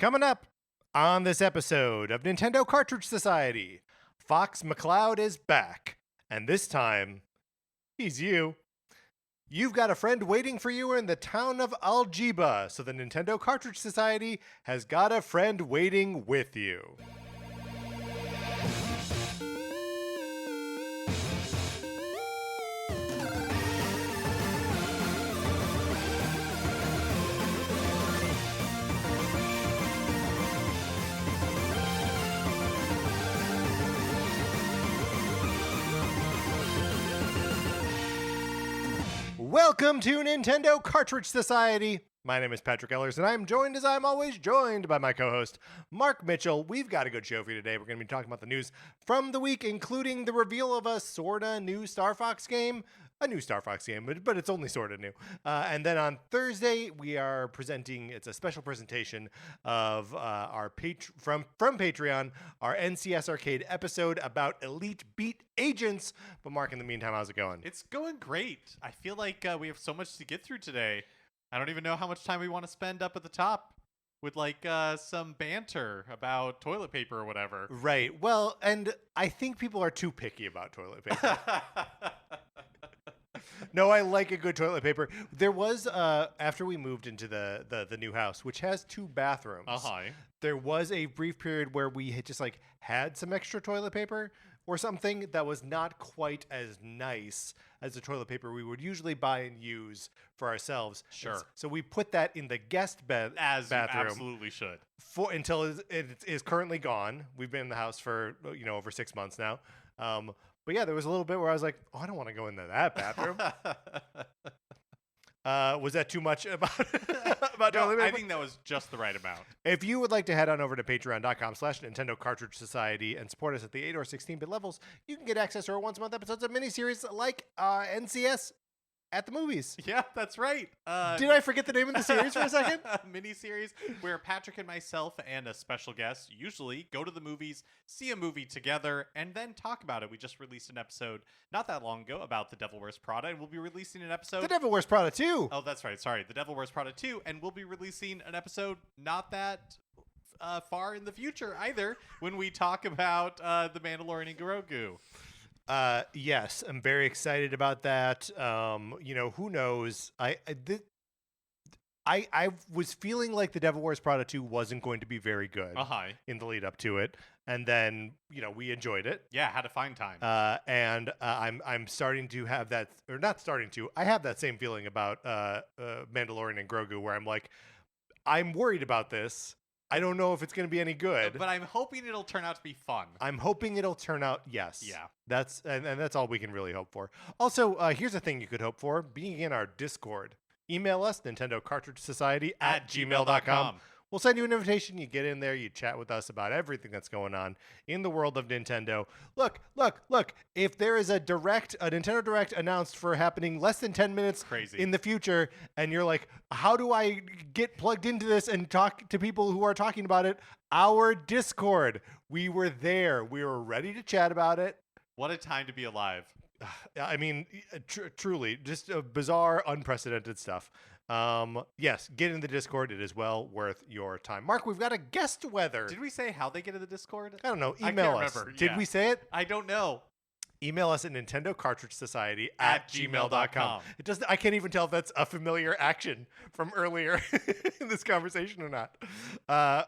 Coming up on this episode of Nintendo Cartridge Society, Fox McCloud is back, and this time, he's you. You've got a friend waiting for you in the town of Algiba, so the Nintendo Cartridge Society has got a friend waiting with you. Welcome to Nintendo Cartridge Society. My name is Patrick Ellers, and I'm joined, as I'm always joined, by my co-host, Mark Mitchell. We've got a good show for you today. We're going to be talking about the news from the week, including the reveal of a sorta new Star Fox game. A new Star Fox game, but it's only sorta new. And then on Thursday, we are presenting, it's a special presentation of our from Patreon, our NCS Arcade episode about Elite Beat Agents. But Mark, in the meantime, how's it going? It's going great. I feel like we have so much to get through today. I don't even know how much time we want to spend up at the top with some banter about toilet paper or whatever. Right. Well, and I think people are too picky about toilet paper. No, I like a good toilet paper. There was, after we moved into the new house, which has 2 bathrooms, there was a brief period where we had just had some extra toilet paper or something that was not quite as nice as the toilet paper we would usually buy and use for ourselves. Sure. So we put that in the guest bathroom. You absolutely should. Until it is currently gone. We've been in the house for over 6 months now. But yeah, there was a little bit where I was like, oh, I don't want to go into that bathroom. Was that too much about toilet paper? I think that was just the right amount. If you would like to head on over to patreon.com/Nintendo Cartridge Society and support us at the 8 or 16-bit levels, you can get access to our once-a-month episodes of miniseries like NCS at the movies. Yeah, that's right. Did I forget the name of the series for a second? Mini-series where Patrick and myself and a special guest usually go to the movies, see a movie together, and then talk about it. We just released an episode not that long ago about The Devil Wears Prada, and we'll be releasing an episode... The Devil Wears Prada 2! Oh, that's right. Sorry. The Devil Wears Prada 2, and we'll be releasing an episode not that... far in the future either, when we talk about The Mandalorian and Grogu. Yes, I'm very excited about that. Who knows? I was feeling like The Devil Wears Prada 2 wasn't going to be very good in the lead up to it, and then we enjoyed it. Yeah, had a fine time. And I'm starting to have that, or not starting to. I have that same feeling about Mandalorian and Grogu, where I'm like, I'm worried about this. I don't know if it's going to be any good. But I'm hoping it'll turn out to be fun. I'm hoping it'll turn out, yes. Yeah. That's all we can really hope for. Also, here's a thing you could hope for. Being in our Discord. Email us, Nintendo Cartridge Society at gmail.com. We'll send you an invitation. You get in there. You chat with us about everything that's going on in the world of Nintendo. Look. If there is a Nintendo Direct announced for happening less than 10 minutes in the future, and you're like, how do I get plugged into this and talk to people who are talking about it? Our Discord. We were there. We were ready to chat about it. What a time to be alive. I mean, truly, just bizarre, unprecedented stuff. Yes, get in the Discord. It is well worth your time. Mark, we've got a guest weather. Did we say how they get in the Discord? I don't know. Email us. Remember. Did we say it? I don't know. Email us at Nintendo Cartridge Society at gmail.com. It doesn't. I can't even tell if that's a familiar action from earlier in this conversation or not.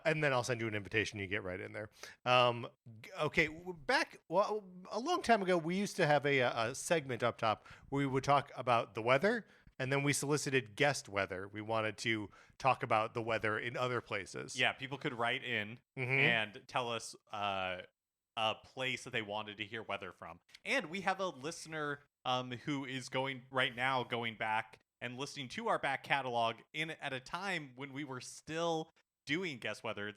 And then I'll send you an invitation. You get right in there. Okay, a long time ago, we used to have a segment up top where we would talk about the weather, and then we solicited guest weather. We wanted to talk about the weather in other places. Yeah, people could write in and tell us a place that they wanted to hear weather from. And we have a listener who is going back and listening to our back catalog at a time when we were still doing guess weather.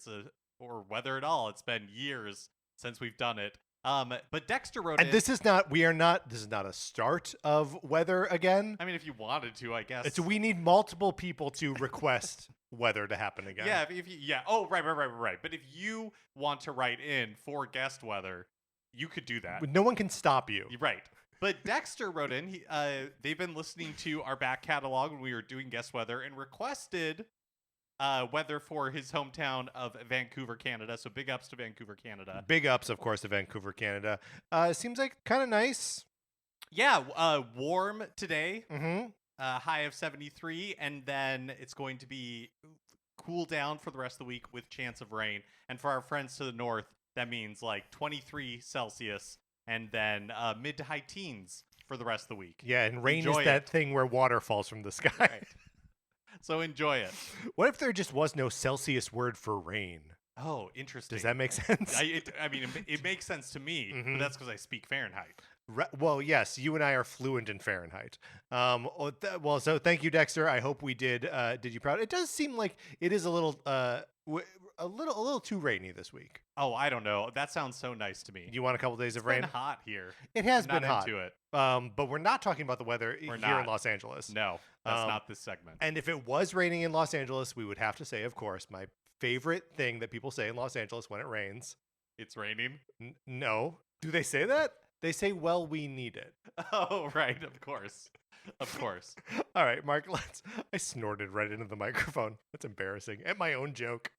Or weather at all. It's been years since we've done it. But Dexter wrote in. This is not a start of weather again. I mean, if you wanted to, I guess. So we need multiple people to request weather to happen again. Yeah, Oh, right. But if you want to write in for guest weather, you could do that. No one can stop you. Right. But Dexter wrote in. They've been listening to our back catalog when we were doing guest weather and requested weather for his hometown of Vancouver, Canada. So big ups to Vancouver, Canada. Big ups, of course, to Vancouver, Canada. Seems like kind of nice. Yeah, warm today. Mm-hmm. High of 73, and then it's going to be cool down for the rest of the week with chance of rain. And for our friends to the north, that means like 23 Celsius, and then mid to high teens for the rest of the week. Yeah, and rain Enjoy is that it. thing where water falls from the sky. Right. So enjoy it. What if there just was no Celsius word for rain? Oh, interesting. Does that make sense? I mean, it makes sense to me, but that's because I speak Fahrenheit. Well, yes, you and I are fluent in Fahrenheit. Well, so thank you, Dexter. I hope we did you proud. It does seem like it is a little too rainy this week. Oh, I don't know. That sounds so nice to me. You want a couple days of It's rain? been hot here. It has I'm been not hot. into it. But we're not talking about the weather here in Los Angeles. No, that's not this segment. And if it was raining in Los Angeles, we would have to say, of course, my favorite thing that people say in Los Angeles when it rains. It's raining? No. Do they say that? They say, well, we need it. Oh, right. Of course. Of course. All right, Mark, I snorted right into the microphone. That's embarrassing. At my own joke.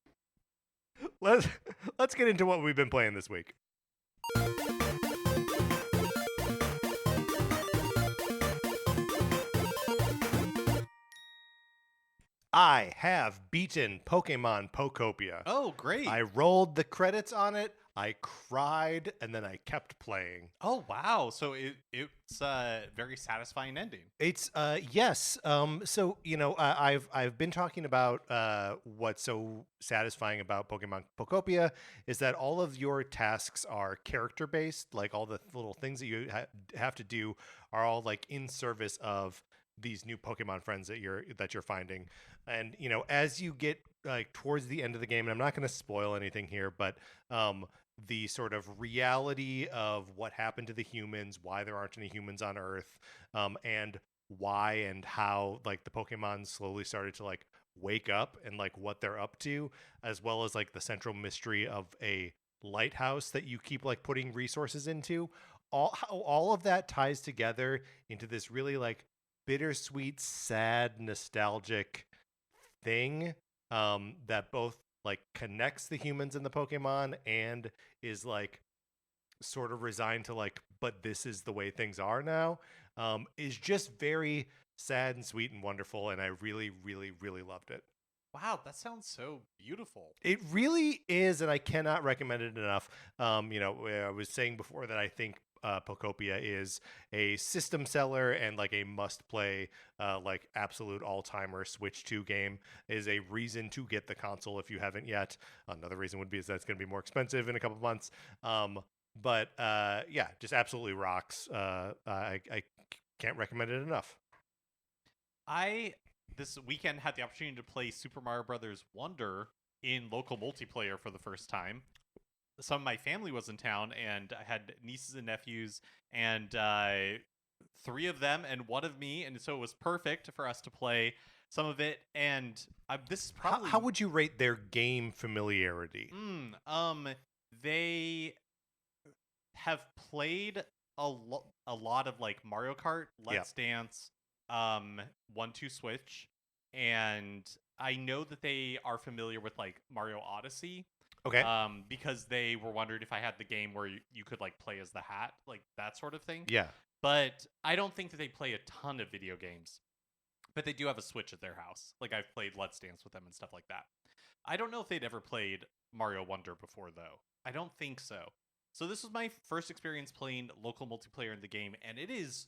Let's get into what we've been playing this week. I have beaten Pokemon Pokopia. Oh, great. I rolled the credits on it. I cried, and then I kept playing. Oh, wow. So it's a very satisfying ending. It's yes. So I've been talking about what's so satisfying about Pokemon Pokopia is that all of your tasks are character based. Like all the little things that you have to do are all like in service of these new Pokemon friends that you're finding. And as you get like towards the end of the game, and I'm not going to spoil anything here, but the sort of reality of what happened to the humans, why there aren't any humans on Earth, and why and how like the Pokemon slowly started to like wake up and like what they're up to, as well as like the central mystery of a lighthouse that you keep like putting resources into. All of that ties together into this really like bittersweet, sad, nostalgic thing that both like connects the humans and the Pokemon and is like sort of resigned to like, but this is the way things are now, is just very sad and sweet and wonderful. And I really, really, really loved it. Wow, that sounds so beautiful. It really is, and I cannot recommend it enough. I was saying before that I think Pokopia is a system seller and like a must-play, like absolute all-timer Switch 2 game. Is a reason to get the console if you haven't yet. Another reason would be is that it's going to be more expensive in a couple months. But yeah, just absolutely rocks. I can't recommend it enough. This weekend had the opportunity to play Super Mario Brothers Wonder in local multiplayer for the first time. Some of my family was in town, and I had nieces and nephews, and 3 of them and 1 of me, and so it was perfect for us to play some of it. And this is probably how would you rate their game familiarity? They have played a lot of like Mario Kart, Let's Dance, 1-2 Switch, and I know that they are familiar with like Mario Odyssey. Okay. Because they were wondering if I had the game where you could like play as the hat, like that sort of thing. Yeah. But I don't think that they play a ton of video games. But they do have a Switch at their house. Like I've played Let's Dance with them and stuff like that. I don't know if they'd ever played Mario Wonder before though. I don't think so. So this was my first experience playing local multiplayer in the game, and it is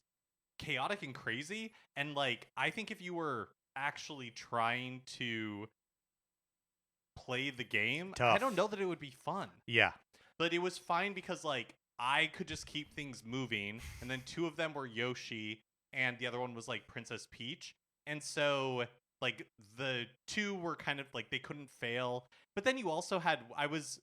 chaotic and crazy. And like I think if you were actually trying to play the game, tough. I don't know that it would be fun. Yeah. But it was fine because like I could just keep things moving, and then 2 of them were Yoshi and the other one was like Princess Peach. And so like the 2 were kind of like they couldn't fail. But then you also had I was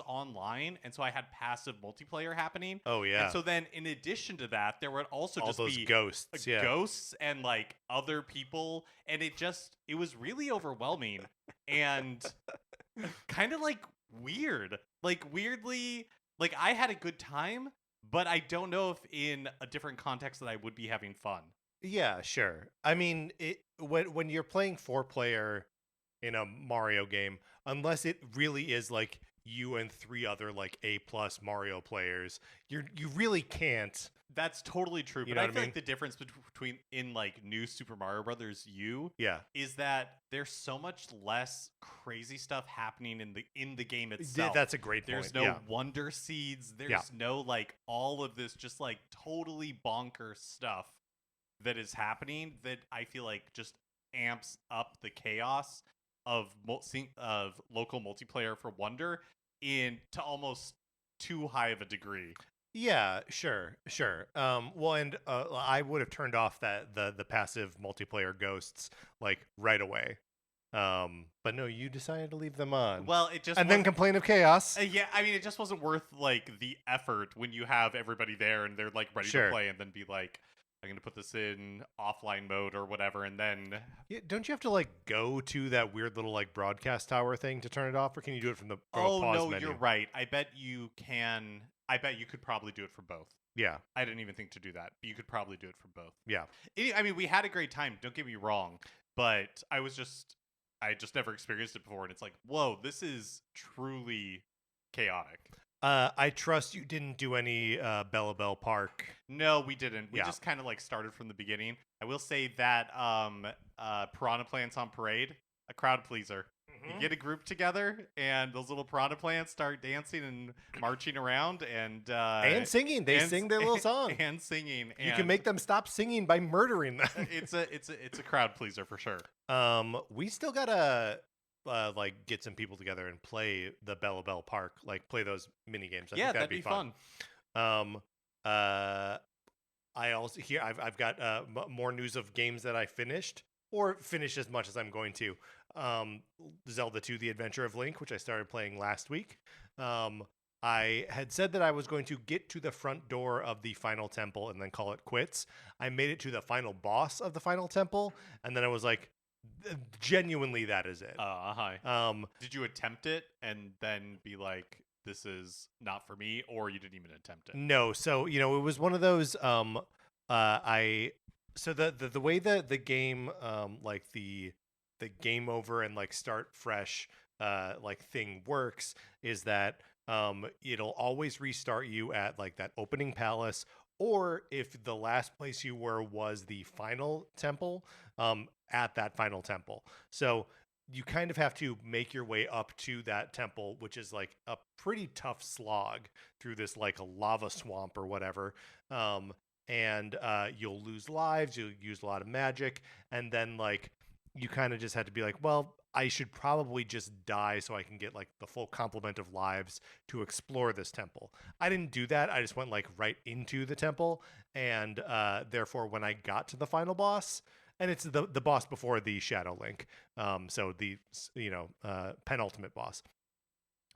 online, and so I had passive multiplayer happening. Oh yeah. And so then in addition to that, there would also all just those be ghosts, ghosts and like other people, and it was really overwhelming and kind of like weird. Like weirdly, like I had a good time, but I don't know if in a different context that I would be having fun. Yeah, sure. I mean, when you're playing 4-player in a Mario game unless it really is like you and 3 other like A+ Mario players. You really can't. That's totally true. You But know I what I feel mean? like the difference between in like new Super Mario Brothers U Yeah. is that there's so much less crazy stuff happening in the game itself. That's a great point. There's no wonder seeds. There's no like all of this just like totally bonkers stuff that is happening that I feel like just amps up the chaos of local multiplayer for Wonder in to almost too high of a degree. Yeah, sure. Well, and I would have turned off that the passive multiplayer ghosts like right away. But no, you decided to leave them on. Well, it just and then complain of chaos. yeah, I mean, it just wasn't worth like the effort when you have everybody there and they're like ready to play, and then be like, I'm gonna put this in offline mode or whatever, and then Don't you have to like go to that weird little like broadcast tower thing to turn it off, or can you do it from the oh pause no, menu? you're right. I bet you can. I bet you could probably do it for both. Yeah, I didn't even think to do that. But you could probably do it for both. yeah. I mean, we had a great time. Don't get me wrong, but I just never experienced it before, and it's like, whoa, this is truly chaotic. I trust you didn't do any Bella Bell Park. No, we didn't. We just kind of like started from the beginning. I will say that Piranha Plants on Parade, a crowd pleaser. You get a group together, and those little piranha plants start dancing and marching around, and singing. They sing their little song and singing. You can make them stop singing by murdering them. it's a crowd pleaser for sure. We still gotta like get some people together and play the Bella Bell Park, like play those mini games. I think that'd be fun. I also here I've got more news of games that I finished or finished as much as I'm going to. Zelda 2: The Adventure of Link, which I started playing last week. I had said that I was going to get to the front door of the final temple and then call it quits. I made it to the final boss of the final temple, and then I was like, genuinely, that is it. Hi. Did you attempt it and then be like, this is not for me, or you didn't even attempt it? No. So, it was one of those, so the way that the game, like the game over and like start fresh, like thing works is that, it'll always restart you at like that opening palace, or if the last place you were was the final temple, at that final temple. So you kind of have to make your way up to that temple, which is like a pretty tough slog through this like a lava swamp or whatever. And you'll lose lives, you'll use a lot of magic, and then like you kind of just had to be like, well, I should probably just die so I can get like the full complement of lives to explore this temple. I didn't do that. I just went like right into the temple, and therefore when I got to the final boss, and it's the boss before the Shadow Link, so the penultimate boss.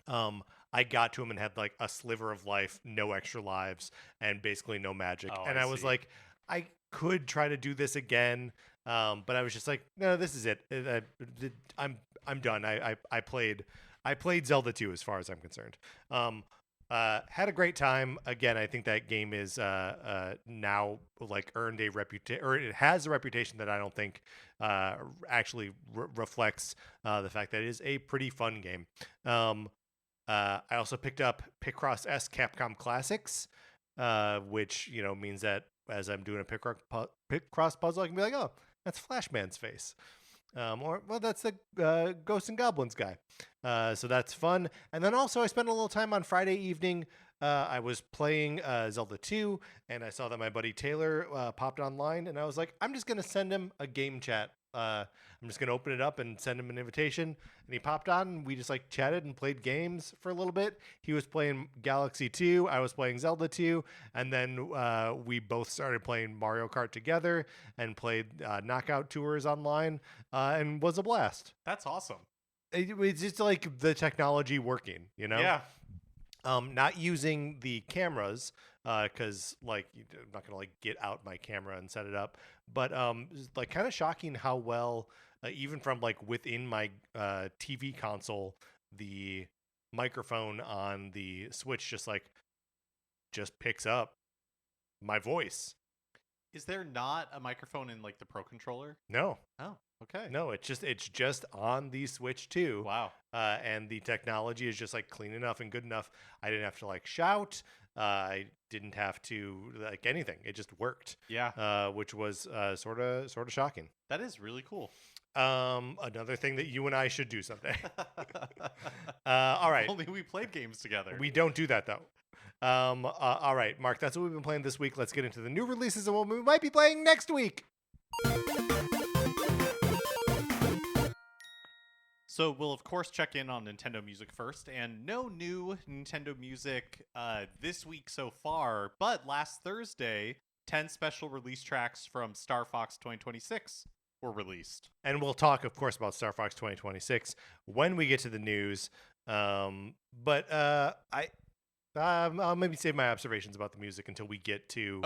I got to him and had like a sliver of life, no extra lives, and basically no magic. And I was like, I could try to do this again, but I was just like, no, this is it. I'm done. I played Zelda 2 as far as I'm concerned. Had a great time. Again, I think that game is now like earned a reputation, or it has a reputation that I don't think actually reflects the fact that it is a pretty fun game. I also picked up Picross S Capcom Classics, which means that as I'm doing a Picross puzzle, I can be like, oh, that's Flashman's face. Or, well, that's the Ghosts and Goblins guy. So that's fun. And then also I spent a little time on Friday evening. I was playing Zelda 2, and I saw that my buddy Taylor popped online, and I was like, I'm just going to send him a game chat. I'm just going to open it up and send him an invitation. And he popped on, and we just like chatted and played games for a little bit. He was playing Galaxy 2. I was playing Zelda 2. And then we both started playing Mario Kart together and played Knockout Tours online, and was a blast. That's awesome. It's just like the technology working, Yeah. Not using the cameras, because like I'm not gonna like get out my camera and set it up, but it's like kind of shocking how well, even from like within my TV console, the microphone on the Switch just picks up my voice. Is there not a microphone in like the Pro Controller? No. Oh, Okay. No, it's just on the Switch 2. Wow. And the technology is just like clean enough and good enough. I didn't have to like shout. I didn't have to like anything. It just worked. Yeah. Which was sort of shocking. That is really cool. Another thing that you and I should do someday. All right. If only we played games together. We don't do that though. All right, Mark, that's what we've been playing this week. Let's get into the new releases and what we might be playing next week. So we'll of course check in on Nintendo Music first, and no new Nintendo Music this week so far, but last Thursday, 10 special release tracks from Star Fox 2026 were released. And we'll talk, of course, about Star Fox 2026 when we get to the news. But I'll maybe save my observations about the music until we get to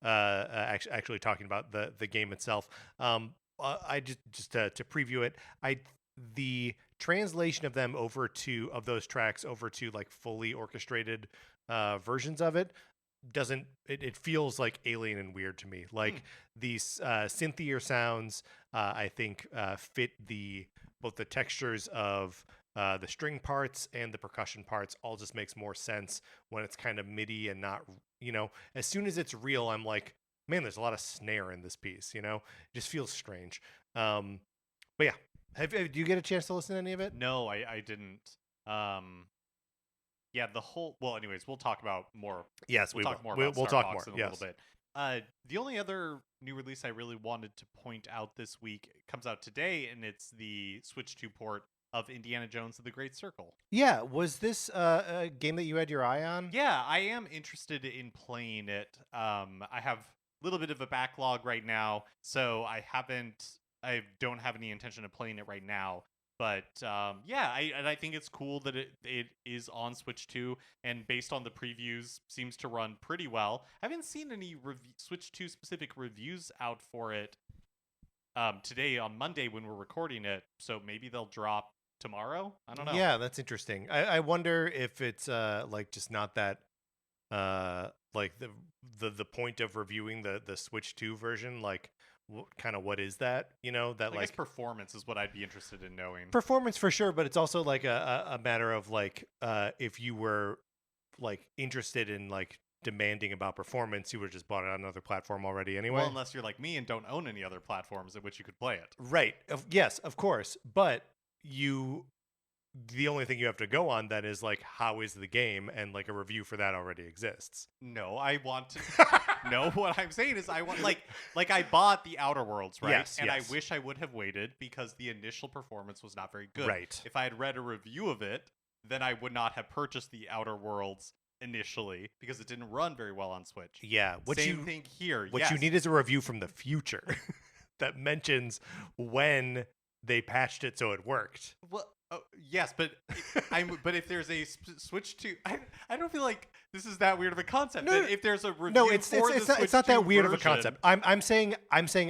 actually talking about the game itself. I just to preview it, the translation of them of those tracks over to like fully orchestrated versions of it it feels like alien and weird to me. Like these synthier sounds I think fit both the textures of the string parts and the percussion parts. All just makes more sense when it's kind of MIDI and not, as soon as it's real, I'm like, man, there's a lot of snare in this piece, it just feels strange. But yeah, do you get a chance to listen to any of it? No, I didn't. Yeah, anyways, we'll talk about more. Yes, we'll talk more about Star Fox in a little bit. The only other new release I really wanted to point out this week comes out today, and it's the Switch 2 port of Indiana Jones and the Great Circle. Yeah, was this a game that you had your eye on? Yeah, I am interested in playing it. I have a little bit of a backlog right now, so I don't have any intention of playing it right now. But I think it's cool that it is on Switch 2, and based on the previews, seems to run pretty well. I haven't seen any Switch 2 specific reviews out for it today on Monday when we're recording it, so maybe they'll drop tomorrow. I don't know. Yeah, that's interesting. I wonder if it's like just not that like the point of reviewing the Switch 2 version, like what is that, that I like guess performance is what I'd be interested in knowing. Performance for sure, but it's also like a matter of like if you were like interested in like demanding about performance, you would have just bought it on another platform already anyway. Well, unless you're like me and don't own any other platforms at which you could play it. Right. Yes, of course. But the only thing you have to go on then is like, how is the game, and like a review for that already exists. No, I want to no, what I'm saying is I want like I bought the Outer Worlds, right? Yes, and yes. I wish I would have waited because the initial performance was not very good. Right. If I had read a review of it, then I would not have purchased the Outer Worlds initially because it didn't run very well on Switch. Yeah. Same thing here. What you need is a review from the future that mentions when they patched it so it worked. Well, yes, but but if there's a Switch 2, I don't feel like this is that weird of a concept. No, if there's a review it's Switch not that 2 weird of a version, concept. I'm saying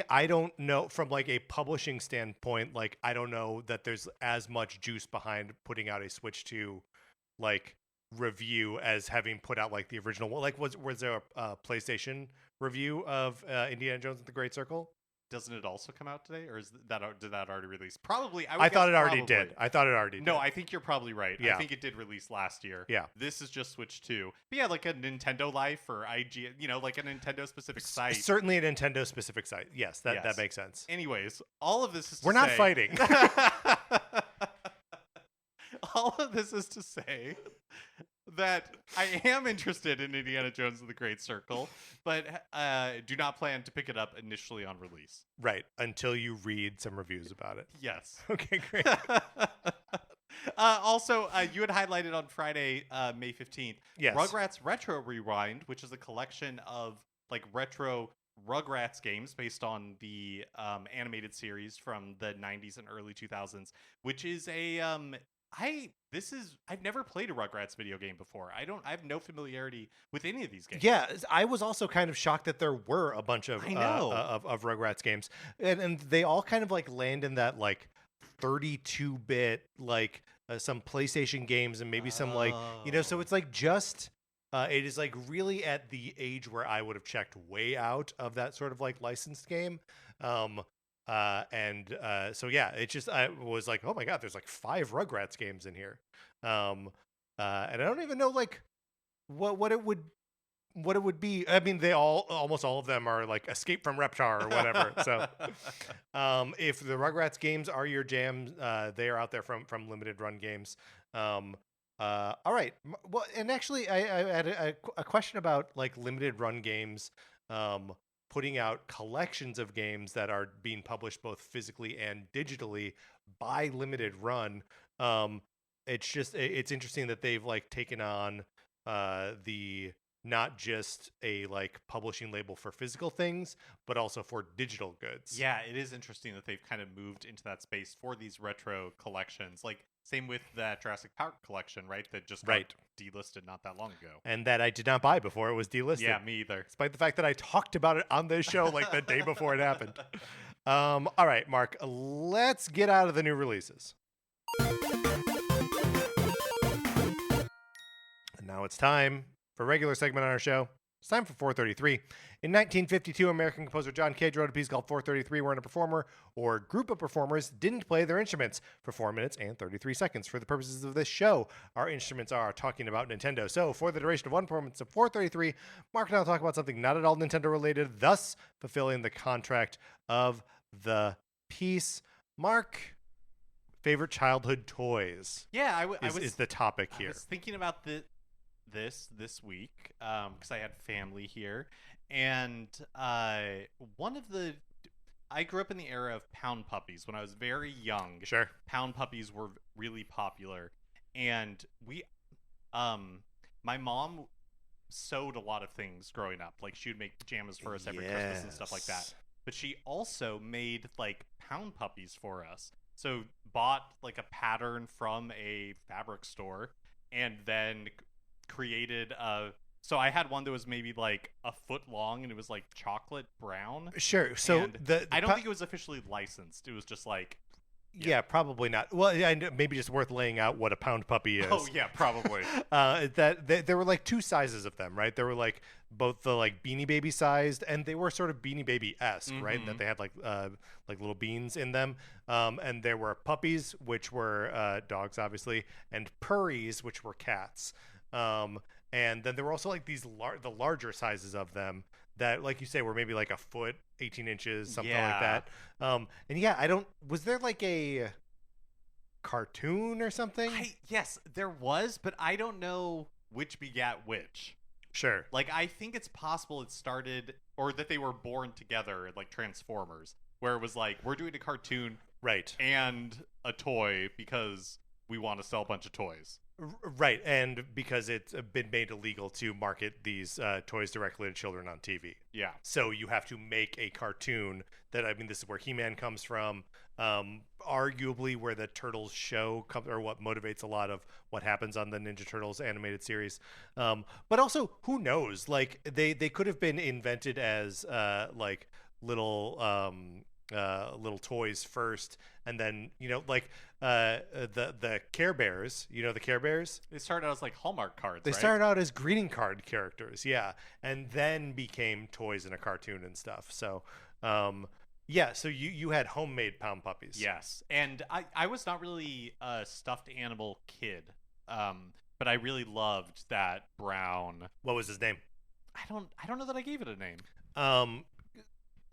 I don't know from like a publishing standpoint. Like I don't know that there's as much juice behind putting out a Switch 2 like review as having put out like the original one. Like was there a PlayStation review of Indiana Jones and the Great Circle? Doesn't it also come out today, or did that already release? Probably. I thought it already did. I thought it already did. No, I think you're probably right. Yeah. I think it did release last year. Yeah. This is just Switch 2. But yeah, like a Nintendo Life or IG, like a Nintendo specific site. Certainly a Nintendo specific site. Yes, that makes sense. Anyways, all of this is to We're not fighting. All of this is to say that I am interested in Indiana Jones and the Great Circle, but do not plan to pick it up initially on release. Right, until you read some reviews about it. Yes. Okay, great. Also, you had highlighted on Friday, May 15th, yes. Rugrats Retro Rewind, which is a collection of like retro Rugrats games based on the animated series from the 90s and early 2000s, which is a I've never played a Rugrats video game before. I have no familiarity with any of these games. Yeah, I was also kind of shocked that there were a bunch of of Rugrats games, and they all kind of like land in that like 32-bit like some PlayStation games and maybe some like so it's like just it is like really at the age where I would have checked way out of that sort of like licensed game. So yeah, it just I was like, oh my god, there's like 5 Rugrats games in here, and I don't even know like what it would be. I mean, almost all of them are like Escape from Reptar or whatever. So, if the Rugrats games are your jam, they are out there from Limited Run Games. All right. Well, and actually, I had a question about like Limited Run Games, putting out collections of games that are being published both physically and digitally by Limited Run. It's interesting that they've like taken on the not just a like publishing label for physical things, but also for digital goods. Yeah, it is interesting that they've kind of moved into that space for these retro collections. Like same with that Jurassic Park collection, right? That just got delisted not that long ago. And that I did not buy before it was delisted. Yeah, me either. Despite the fact that I talked about it on this show like the day before it happened. All right, Mark, let's get out of the new releases. And now it's time for a regular segment on our show. It's time for 433. In 1952, American composer John Cage wrote a piece called 433, wherein a performer or group of performers didn't play their instruments for 4 minutes and 33 seconds. For the purposes of this show, our instruments are talking about Nintendo. So, for the duration of 1 performance of 433, Mark and I will talk about something not at all Nintendo related, thus fulfilling the contract of the piece. Mark, favorite childhood toys? Yeah, is the topic here. I was thinking about this week because I had family here, and I grew up in the era of pound puppies when I was very young. Sure. Pound puppies were really popular, and my mom sewed a lot of things growing up. Like she would make pajamas for us every Christmas and stuff like that. But she also made like pound puppies for us. So bought like a pattern from a fabric store and then created so I had one that was maybe like a foot long and it was like chocolate brown. Sure. So I don't think it was officially licensed. It was just like yeah, probably not. Well, maybe just worth laying out what a pound puppy is. Oh yeah, probably. There were like 2 sizes of them, right? There were like both the like Beanie Baby sized, and they were sort of Beanie Baby-esque, right? That they had like little beans in them. And there were puppies, which were dogs, obviously, and purries, which were cats. And then there were also like these the larger sizes of them that, like you say, were maybe like a foot, 18 inches, something like that. And yeah, was there like a cartoon or something? Yes, there was, but I don't know which begat which. Sure. Like, I think it's possible it started, or that they were born together, like Transformers, where it was like, we're doing a cartoon and a toy because we want to sell a bunch of toys. Right, and because it's been made illegal to market these toys directly to children on TV. Yeah. So you have to make a cartoon that, I mean, this is where He-Man comes from, arguably where the Turtles show comes, or what motivates a lot of what happens on the Ninja Turtles animated series. But also, who knows? Like, they could have been invented as, like, little toys first, and then like the Care Bears, the Care Bears, they started out as like Hallmark cards. They started out as greeting card characters, and then became toys in a cartoon and stuff. So so you had homemade pound puppies. Yes, and I was not really a stuffed animal kid, but I really loved that brown. What was his name? I don't know that I gave it a name.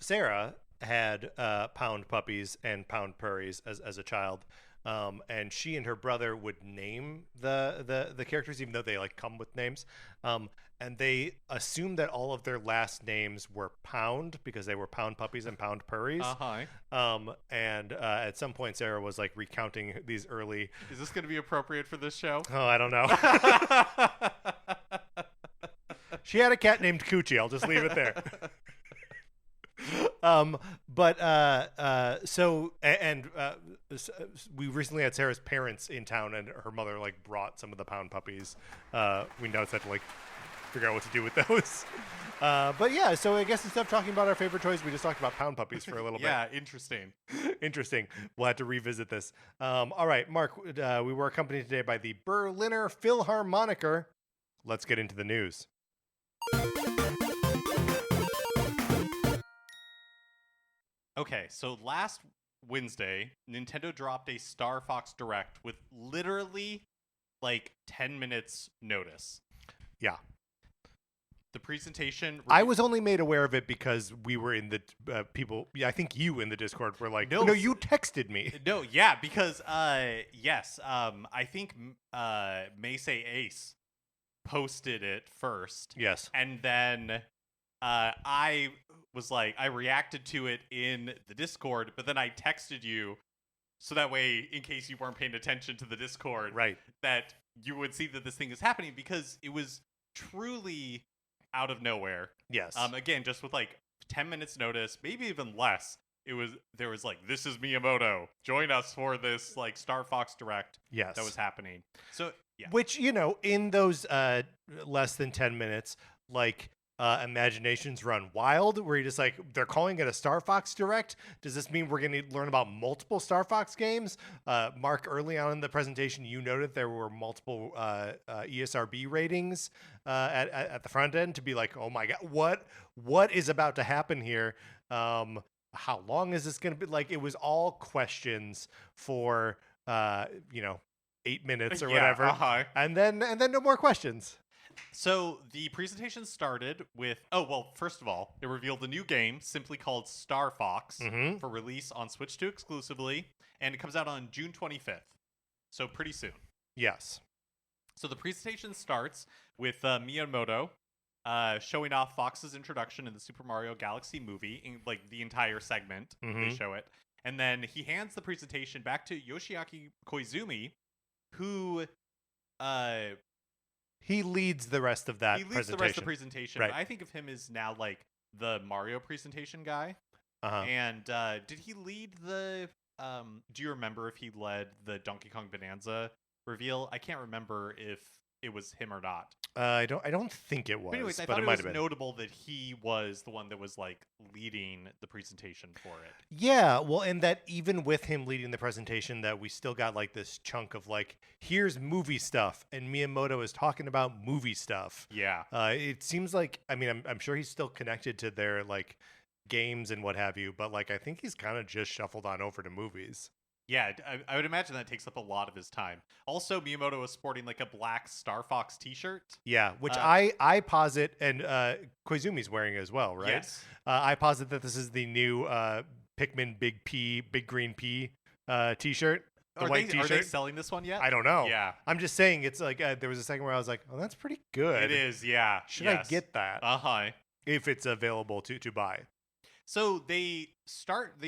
Sarah had pound puppies and pound purries as a child, and she and her brother would name the characters, even though they like come with names, and they assumed that all of their last names were Pound because they were pound puppies and pound purries. And at some point Sarah was like recounting these early. Is this going to be appropriate for this show? Oh, I don't know. She had a cat named Coochie. I'll just leave it there. We recently had Sarah's parents in town, and her mother like brought some of the pound puppies. We now just had to like figure out what to do with those. But yeah, so I guess instead of talking about our favorite toys, we just talked about pound puppies for a little bit. Yeah, interesting. We'll have to revisit this. All right, Mark, we were accompanied today by the Berliner Philharmoniker. Let's get into the news. Okay, so last Wednesday, Nintendo dropped a Star Fox Direct with literally like 10 minutes notice. Yeah. The presentation. I was only made aware of it because we were in the people. Yeah, I think you in the Discord were like, No, no, you texted me. No, yeah, because yes, I think Meisei Ace posted it first. Yes. And then I was like, I reacted to it in the Discord, but then I texted you so that way, in case you weren't paying attention to the Discord, Right, that you would see that this thing is happening, because it was truly out of nowhere. Yes. Again, just with like 10 minutes notice, maybe even less. There was like, this is Miyamoto. Join us for this like Star Fox Direct. Yes. That was happening. So yeah. Which, in those less than 10 minutes, like imaginations run wild, where you're just like, they're calling it a Star Fox Direct. Does this mean we're going to learn about multiple Star Fox games? Mark, early on in the presentation, you noted there were multiple ESRB ratings at the front end to be like, oh my God, what is about to happen here? How long is this going to be? Like, it was all questions for, 8 minutes or whatever. Uh-huh. And then no more questions. So the presentation started with, first of all, it revealed a new game simply called Star Fox for release on Switch 2 exclusively, and it comes out on June 25th. So pretty soon. Yes. So the presentation starts with Miyamoto showing off Fox's introduction in the Super Mario Galaxy movie, in like the entire segment. They show it. And then he hands the presentation back to Yoshiaki Koizumi, who he leads the rest of that presentation. He leads the rest of the presentation. Right. I think of him as now like the Mario presentation guy. Uh-huh. And did he lead the do you remember if he led the Donkey Kong Bonanza reveal? I can't remember if it was him or not. I don't think it was. But anyways, I but thought it it might was have been notable that he was the one that was like leading the presentation for it. Yeah, well, and that even with him leading the presentation, that we still got like this chunk of like, here's movie stuff, and Miyamoto is talking about movie stuff. Yeah. It seems like, I mean, I'm sure he's still connected to their like games and what have you, but like I think he's kind of just shuffled on over to movies. Yeah, I would imagine that takes up a lot of his time. Also, Miyamoto was sporting like a black Star Fox t-shirt. Yeah, which I posit, and Koizumi's wearing as well, right? Yes. I posit that this is the new Pikmin Big Green P t-shirt. The white t-shirt. Are they selling this one yet? I don't know. Yeah. I'm just saying, it's like there was a second where I was like, oh, that's pretty good. It is, yeah. Should I get that? Uh-huh. If it's available to buy. So they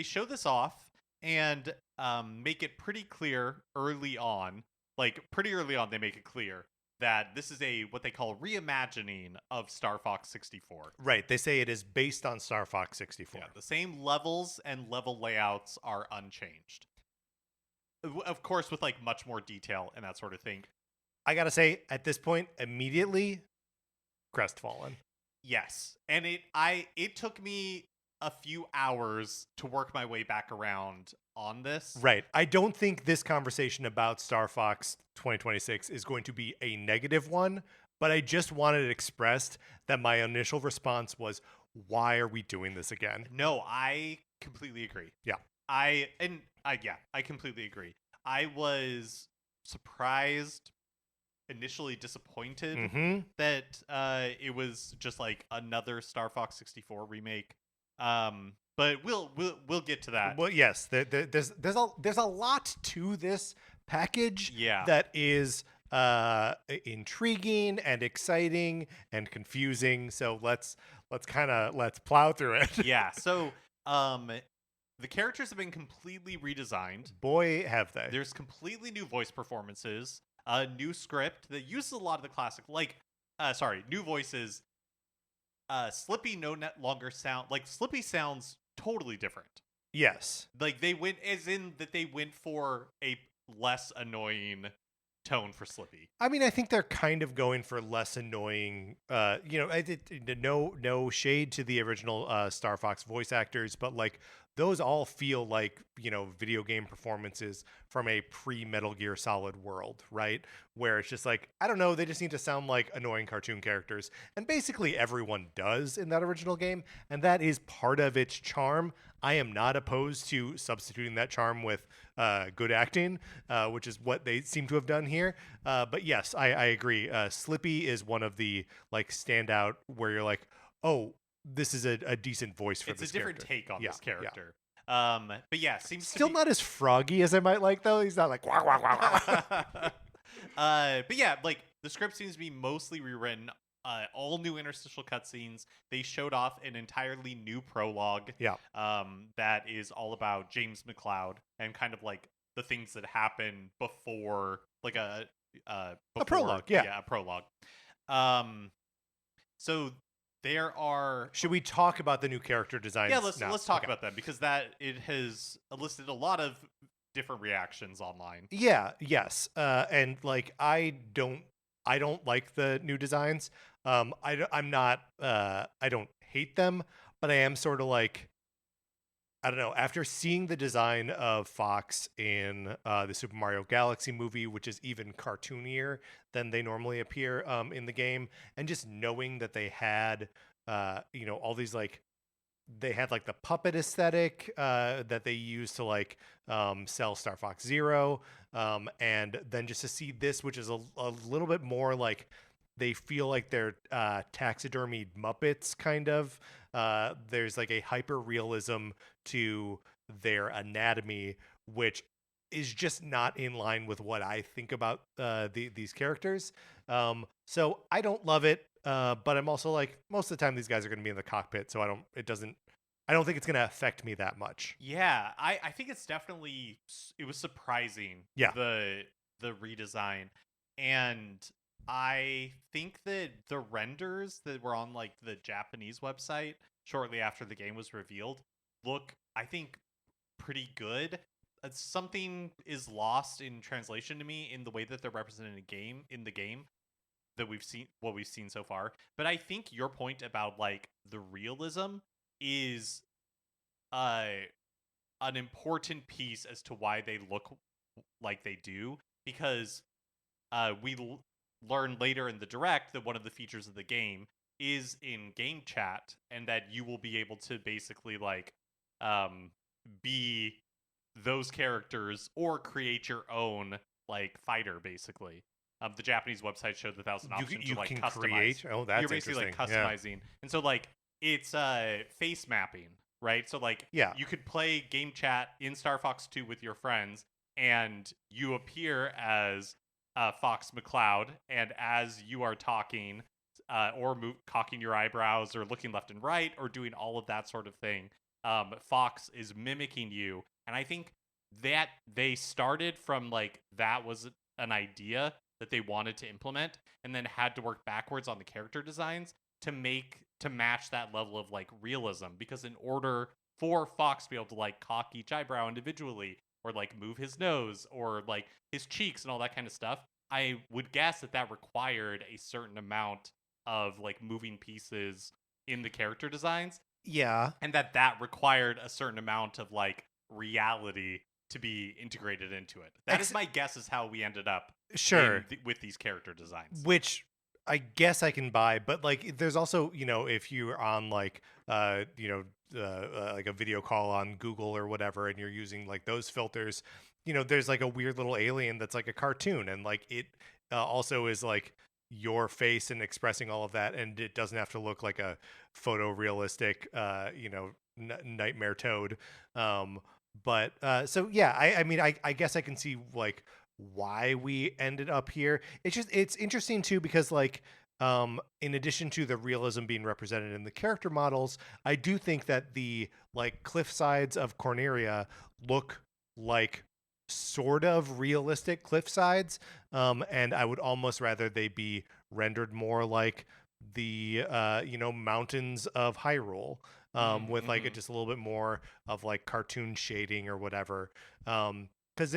show this off and make it pretty clear early on. Like, pretty early on, they make it clear that this is what they call reimagining of Star Fox 64. Right. They say it is based on Star Fox 64. Yeah, the same levels and level layouts are unchanged. Of course, with like much more detail and that sort of thing. I gotta say, at this point, immediately, crestfallen. Yes, and it took me a few hours to work my way back around on this. Right. I don't think this conversation about Star Fox 2026 is going to be a negative one, but I just wanted it expressed that my initial response was, why are we doing this again? No, I completely agree. Yeah. I completely agree. I was surprised, initially disappointed that it was just like another Star Fox 64 remake. But we'll get to that. Well, yes, there's a lot to this package. Yeah. That is intriguing and exciting and confusing. So let's plow through it. Yeah. So the characters have been completely redesigned. Boy, have they. There's completely new voice performances, a new script that uses a lot of the classic, new voices. Slippy no longer sound like Slippy sounds totally different. Yes. Like they went for a less annoying tone for Slippy. I mean, I think they're kind of going for less annoying. No shade to the original Star Fox voice actors, but like those all feel like video game performances from a pre-Metal Gear Solid world, right? Where it's just like I don't know, they just need to sound like annoying cartoon characters, and basically everyone does in that original game, and that is part of its charm. I am not opposed to substituting that charm with good acting, which is what they seem to have done here. But yes, I agree. Slippy is one of the like standout where you're like, oh, this is a decent voice for it's this a different character. take on this Yeah. character. But yeah, seems Still to be not as froggy as I might like though. He's not like wah, wah, wah, wah. but yeah, like the script seems to be mostly rewritten. All new interstitial cutscenes. They showed off an entirely new prologue. Yeah. That is all about James McCloud and kind of like the things that happen before, like a prologue. Yeah. a prologue. So there are. Should we talk about the new character designs? Yeah, let's talk Okay. about them because that it has elicited a lot of different reactions online. Yeah, yes. And like I don't like the new designs. I'm not I don't hate them, but I am sort of like I don't know, after seeing the design of Fox in the Super Mario Galaxy movie, which is even cartoonier than they normally appear in the game, and just knowing that they had all these like they had like the puppet aesthetic that they used to like sell Star Fox Zero, and then just to see this, which is a little bit more like they feel like they're taxidermied Muppets, kind of. There's like a hyper realism to their anatomy, which is just not in line with what I think about these characters. So I don't love it. But I'm also like, most of the time these guys are going to be in the cockpit, so I don't think it's going to affect me that much. Yeah, I think it's definitely it was surprising. Yeah. The redesign, and I think that the renders that were on like the Japanese website shortly after the game was revealed look, I think, pretty good. Something is lost in translation to me in the way that they're represented in the game that we've seen so far. But I think your point about like the realism is an important piece as to why they look like they do, because we learn later in the direct that one of the features of the game is in game chat, and that you will be able to basically like be those characters or create your own like fighter, basically. The Japanese website showed that was an option You to like can customize. create. Oh, that's You're basically like customizing, and so like it's face mapping, right? So like you could play game chat in Star Fox 2 with your friends, and you appear as Fox McCloud, and as you are talking or cocking your eyebrows or looking left and right or doing all of that sort of thing, Fox is mimicking you. And I think that they started from like that was an idea that they wanted to implement, and then had to work backwards on the character designs to match that level of like realism, because in order for Fox to be able to like cock each eyebrow individually or like move his nose or like his cheeks and all that kind of stuff, I would guess that required a certain amount of like moving pieces in the character designs. Yeah. And that required a certain amount of like reality to be integrated into it. That is my guess is how we ended up with these character designs. Which I guess I can buy, but like there's also, if you're on like like a video call on Google or whatever, and you're using like those filters, there's like a weird little alien that's like a cartoon, and like it also is like your face and expressing all of that, and it doesn't have to look like a photorealistic nightmare toad. But so yeah, I mean I guess I can see like why we ended up here. It's interesting too, because like in addition to the realism being represented in the character models, I do think that the like cliff sides of Corneria look like sort of realistic cliff sides, and I would almost rather they be rendered more like the mountains of Hyrule, with like just a little bit more of like cartoon shading or whatever. because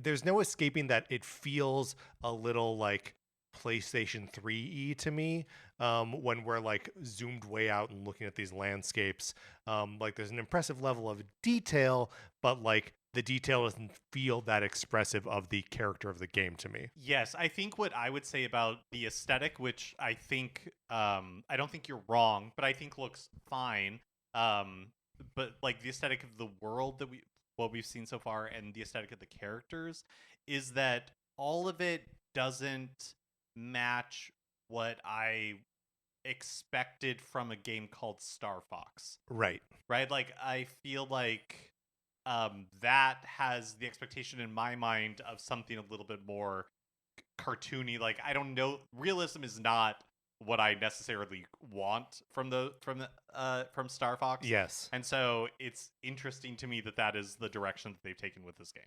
there's no escaping that it feels a little like PlayStation 3 to me, when we're like zoomed way out and looking at these landscapes. Like there's an impressive level of detail, but like the detail doesn't feel that expressive of the character of the game to me. Yes, I think what I would say about the aesthetic, which I think I don't think you're wrong, but I think looks fine. But like the aesthetic of the world that what we've seen so far and the aesthetic of the characters is that all of it doesn't match what I expected from a game called Star Fox. Right. Right? Like I feel like that has the expectation in my mind of something a little bit more cartoony. Like I don't know, realism is not what I necessarily want from from Star Fox. Yes. And so it's interesting to me that that is the direction that they've taken with this game.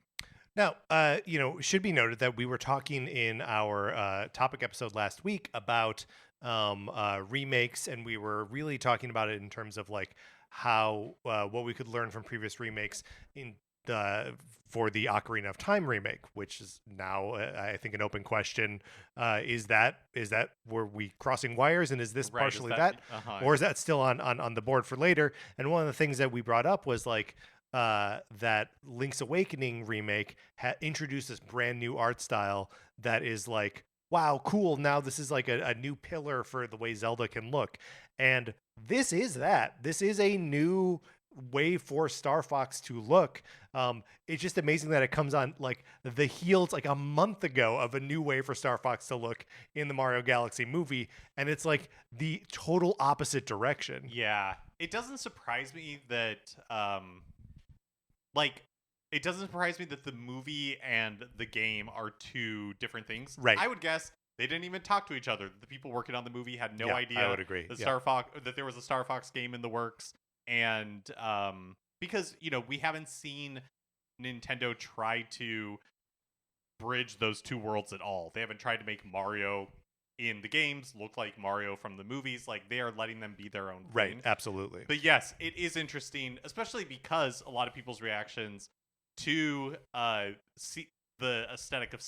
Now, it should be noted that we were talking in our topic episode last week about remakes, and we were really talking about it in terms of like how what we could learn from previous remakes in for the Ocarina of Time remake, which is now I think an open question. Is that were we crossing wires, and is this Right, partially that, or is that still on the board for later? And one of the things that we brought up was like that Link's Awakening remake introduced this brand new art style that is like, wow, cool. Now this is like a new pillar for the way Zelda can look. And this is that. This is a new way for Star Fox to look. It's just amazing that it comes on like the heels like a month ago of a new way for Star Fox to look in the Mario Galaxy movie. And it's like the total opposite direction. Yeah. It doesn't surprise me that it doesn't surprise me that the movie and the game are two different things. Right. I would guess they didn't even talk to each other. The people working on the movie had no idea. I would agree. That there was a Star Fox game in the works, and because we haven't seen Nintendo try to bridge those two worlds at all. They haven't tried to make Mario in the games look like Mario from the movies. Like they are letting them be their own thing. Right, absolutely. But yes, it is interesting, especially because a lot of people's reactions to see the aesthetic of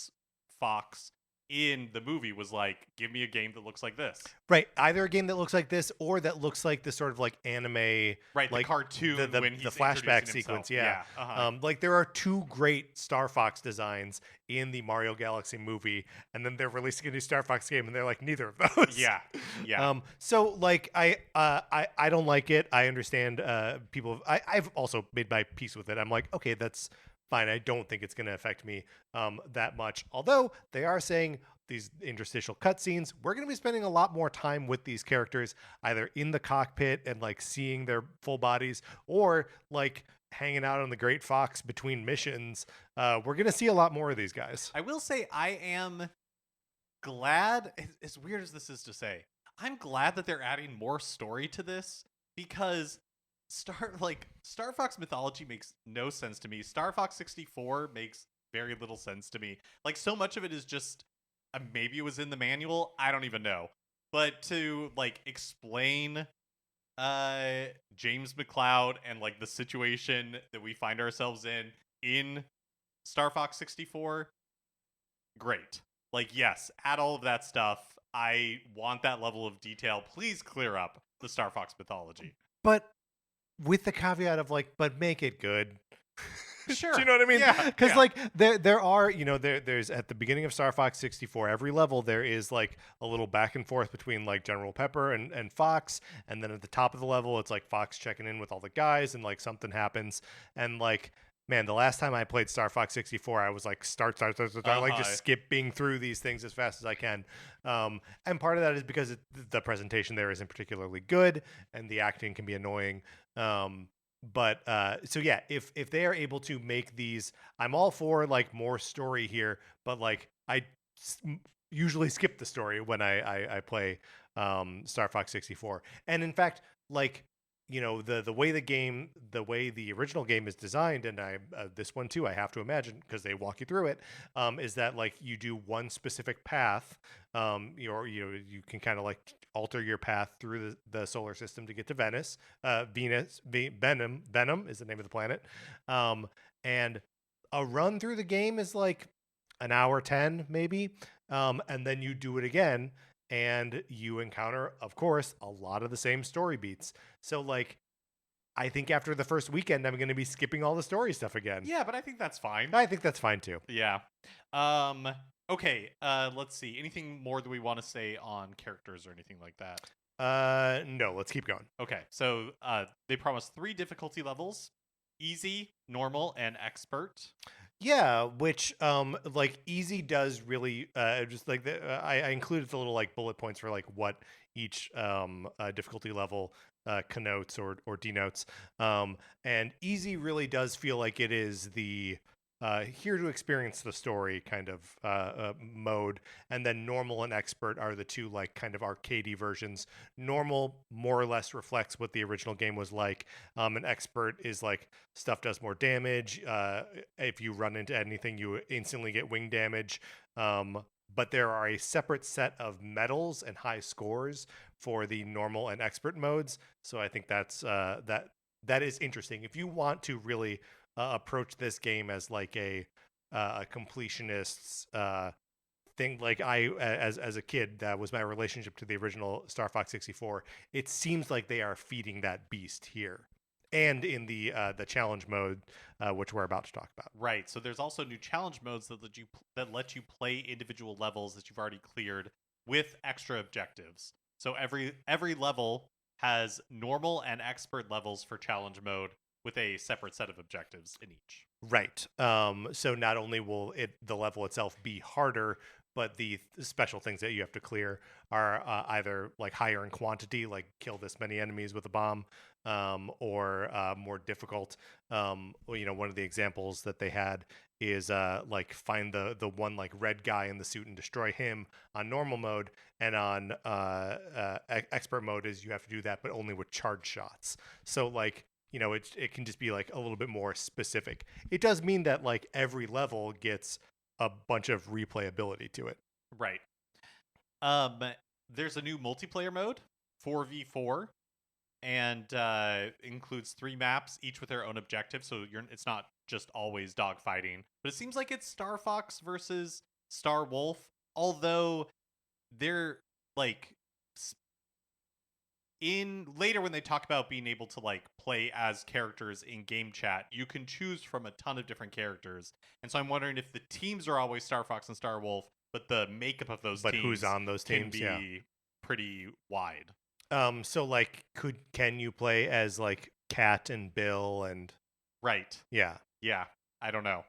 Fox in the movie was like, give me a game that looks like this. Right, either a game that looks like this or that looks like this sort of like anime, right? Like the cartoon, when he's the flashback introducing sequence. himself. Yeah, like there are two great Star Fox designs in the Mario Galaxy movie, and then they're releasing a new Star Fox game, and they're like neither of those. Yeah. So like I don't like it. I understand people. I've also made my peace with it. I'm like, okay, that's fine. I don't think it's going to affect me that much. Although they are saying these interstitial cutscenes, we're going to be spending a lot more time with these characters, either in the cockpit and like seeing their full bodies, or like hanging out on the Great Fox between missions. We're going to see a lot more of these guys. I will say I am glad, as weird as this is to say, I'm glad that they're adding more story to this, because Star Fox mythology makes no sense to me. Star Fox 64 makes very little sense to me. Like so much of it is just maybe it was in the manual, I don't even know. But to like explain James McCloud and like the situation that we find ourselves in Star Fox 64, great. Like yes, add all of that stuff. I want that level of detail. Please clear up the Star Fox mythology. But with the caveat of like, but make it good. Sure. Do you know what I mean? Yeah. Because like there are, there's at the beginning of Star Fox 64, every level there is like a little back and forth between like General Pepper and Fox, and then at the top of the level it's like Fox checking in with all the guys, and like something happens, and like, man, the last time I played Star Fox 64, I was like start, like just skipping through these things as fast as I can. And part of that is because the presentation there isn't particularly good, and the acting can be annoying. But so yeah, if they are able to make these, I'm all for like more story here, but like I usually skip the story when I play Star Fox 64. And in fact, like, the way the original game is designed, and this one too, I have to imagine, because they walk you through it, is that like you do one specific path, you can kind of like alter your path through the solar system to get to Venus. Venom is the name of the planet, and a run through the game is like an hour 10 maybe, and then you do it again and you encounter, of course, a lot of the same story beats. So like I think after the first weekend I'm going to be skipping all the story stuff again. Yeah, but I think that's fine. I think that's fine too. Yeah. Okay, let's see. Anything more that we want to say on characters or anything like that? No, let's keep going. Okay, so they promise 3 difficulty levels: easy, normal, and expert. Yeah, which like easy does really just like I included the little like bullet points for like what each difficulty level connotes or denotes. And easy really does feel like it is the here to experience the story kind of mode, and then normal and expert are the two like kind of arcadey versions. Normal more or less reflects what the original game was like, and expert is like stuff does more damage. If you run into anything, you instantly get wing damage. But there are a separate set of medals and high scores for the normal and expert modes. So I think that's that is interesting. If you want to really approach this game as like a completionist's thing, like I as a kid, that was my relationship to the original Star Fox 64. It seems like they are feeding that beast here, and in the challenge mode, which we're about to talk about. Right. So there's also new challenge modes that let you play individual levels that you've already cleared with extra objectives. So every level has normal and expert levels for challenge mode, with a separate set of objectives in each. Right. So not only will the level itself be harder, but the special things that you have to clear are either like higher in quantity, like kill this many enemies with a bomb, or more difficult. One of the examples that they had is like find the one like red guy in the suit and destroy him on normal mode, and on expert mode is you have to do that, but only with charge shots. So like, it can just be like a little bit more specific. It does mean that like every level gets a bunch of replayability to it. Right. There's a new multiplayer mode, 4v4, and includes 3 maps, each with their own objective. So it's not just always dogfighting. But it seems like it's Star Fox versus Star Wolf, although they're like in later when they talk about being able to like play as characters in game chat, you can choose from a ton of different characters. And so I'm wondering if the teams are always Star Fox and Star Wolf, but the makeup of those teams, who's on those teams, can be pretty wide. So like can you play as like Cat and Bill and Right. Yeah. I don't know.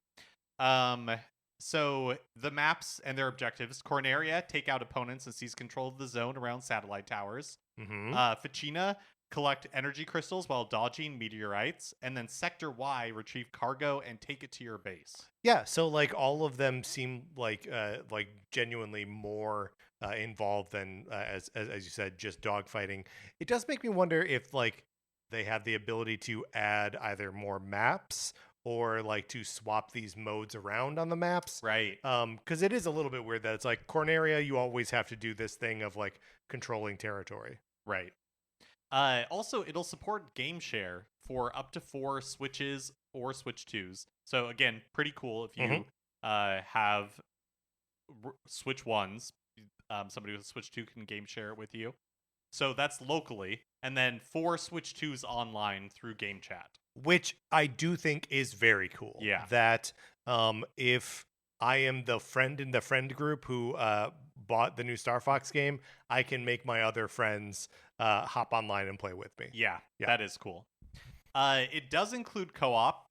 So the maps and their objectives: Corneria, take out opponents and seize control of the zone around satellite towers. Ficina, collect energy crystals while dodging meteorites. And then Sector Y, retrieve cargo and take it to your base. Yeah, so like all of them seem like genuinely more involved than as you said, just dogfighting. It does make me wonder if like they have the ability to add either more maps or like to swap these modes around on the maps. Right. Because it is a little bit weird that it's like Corneria, you always have to do this thing of like controlling territory. Right. Also, it'll support game share for up to 4 Switches or Switch 2s. So again, pretty cool if you have Switch 1s. Somebody with a Switch 2 can game share it with you. So that's locally. And then 4 Switch 2s online through game chat. Which I do think is very cool. Yeah. That if I am the friend in the friend group who bought the new Star Fox game, I can make my other friends hop online and play with me. Yeah, that is cool. It does include co-op.